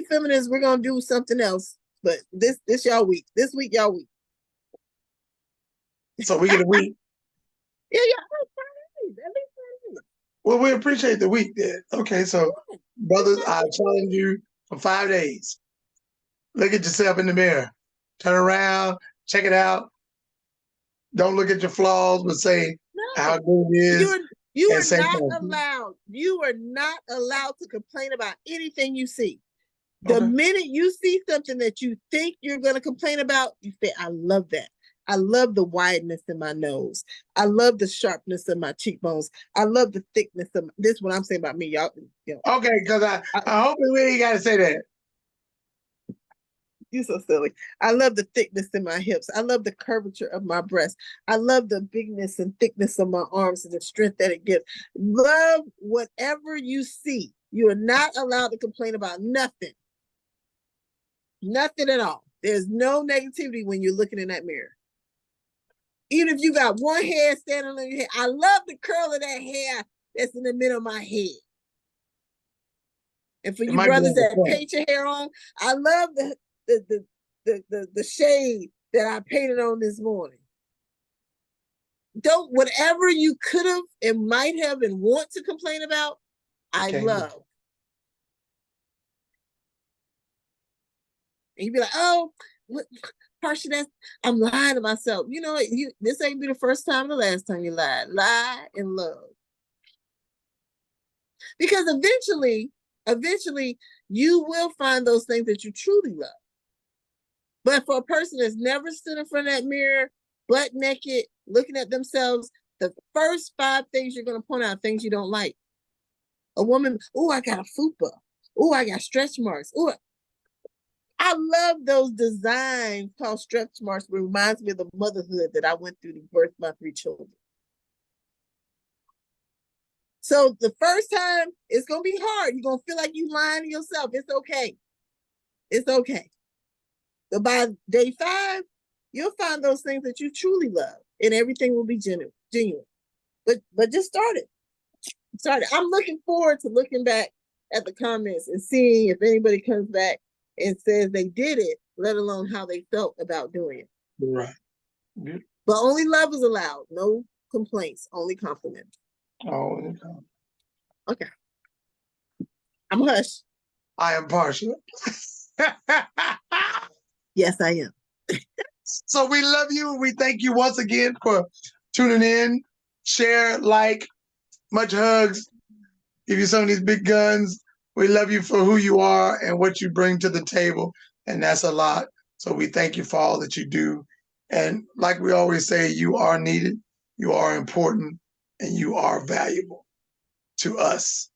feminists, we're gonna do something else, but this y'all week. This week y'all week. So we get a week. Yeah. At least 5 days. Well, we appreciate the week then. Okay, so brothers, I challenge you for 5 days. Look at yourself in the mirror. Turn around, check it out. Don't look at your flaws, but say how good it is. You are not allowed to complain about anything you see. The minute you see something that you think you're going to complain about, you say, I love that. I love the wideness in my nose. I love the sharpness of my cheekbones. I love the thickness of this is what I'm saying about me, y'all. Okay, because I hope we really got to say that. You're so silly. I love the thickness in my hips. I love the curvature of my breast. I love the bigness and thickness of my arms and the strength that it gives. Love whatever you see. You are not allowed to complain about nothing. Nothing at all. There's no negativity when you're looking in that mirror. Even if you got one hair standing on your head, I love the curl of that hair that's in the middle of my head. And for you brothers that paint your hair on, I love the shade that I painted on this morning. Don't whatever you could have and might have and want to complain about, I love. And you'd be like, oh, what Harsha, I'm lying to myself. You know, this ain't be the first time, the last time you lied. Lie and love. Because eventually, you will find those things that you truly love. But for a person that's never stood in front of that mirror, butt naked, looking at themselves, the first 5 things you're going to point out things you don't like. A woman, oh, I got a fupa. Oh, I got stretch marks. Oh, I love those designs called stretch marks. It reminds me of the motherhood that I went through to birth my 3 children. So the first time, it's going to be hard. You're going to feel like you're lying to yourself. It's okay. It's okay. So by day 5, you'll find those things that you truly love, and everything will be genuine. But just start it. I'm looking forward to looking back at the comments and seeing if anybody comes back and says they did it, let alone how they felt about doing it. Right. But only love is allowed. No complaints, only compliments. Oh, okay. I'm hush. I am partial. Yes, I am. So we love you. We thank you once again for tuning in. Share, like, much hugs. Give you some of these big guns. We love you for who you are and what you bring to the table. And that's a lot. So we thank you for all that you do. And like we always say, you are needed, you are important, and you are valuable to us,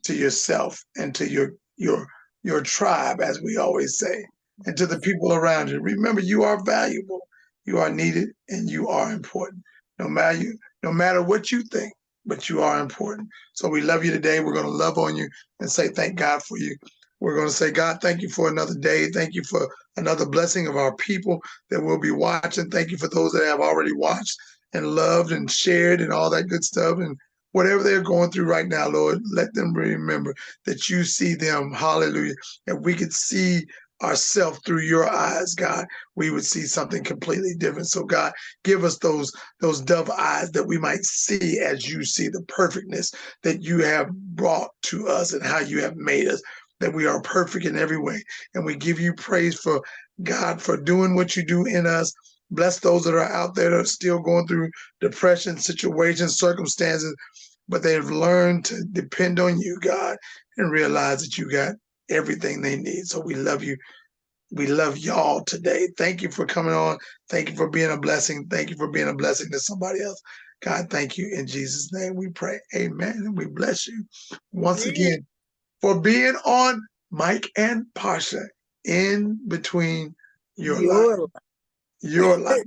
to yourself, and to your tribe, as we always say, and to the people around you. Remember, you are valuable, you are needed, and you are important. No matter what you think, but you are important. So we love you today. We're going to love on you and say thank God for you. We're going to say, God, thank you for another day. Thank you for another blessing of our people that will be watching. Thank you for those that have already watched and loved and shared and all that good stuff. And whatever they're going through right now, Lord, let them remember that you see them. Hallelujah. That we could see ourselves through your eyes, God, we would see something completely different. So God, give us those dove eyes that we might see as you see the perfectness that you have brought to us and how you have made us, that we are perfect in every way. And we give you praise for God, for doing what you do in us. Bless those that are out there that are still going through depression, situations, circumstances, but they've learned to depend on you, God, and realize that you got everything they need. So we love you. We love y'all today. Thank you for coming on. Thank you for being a blessing. Thank you for being a blessing to somebody else. God, thank you. In Jesus' name we pray. Amen. And we bless you once again for being on Mike and Pasha in between your life. Your life.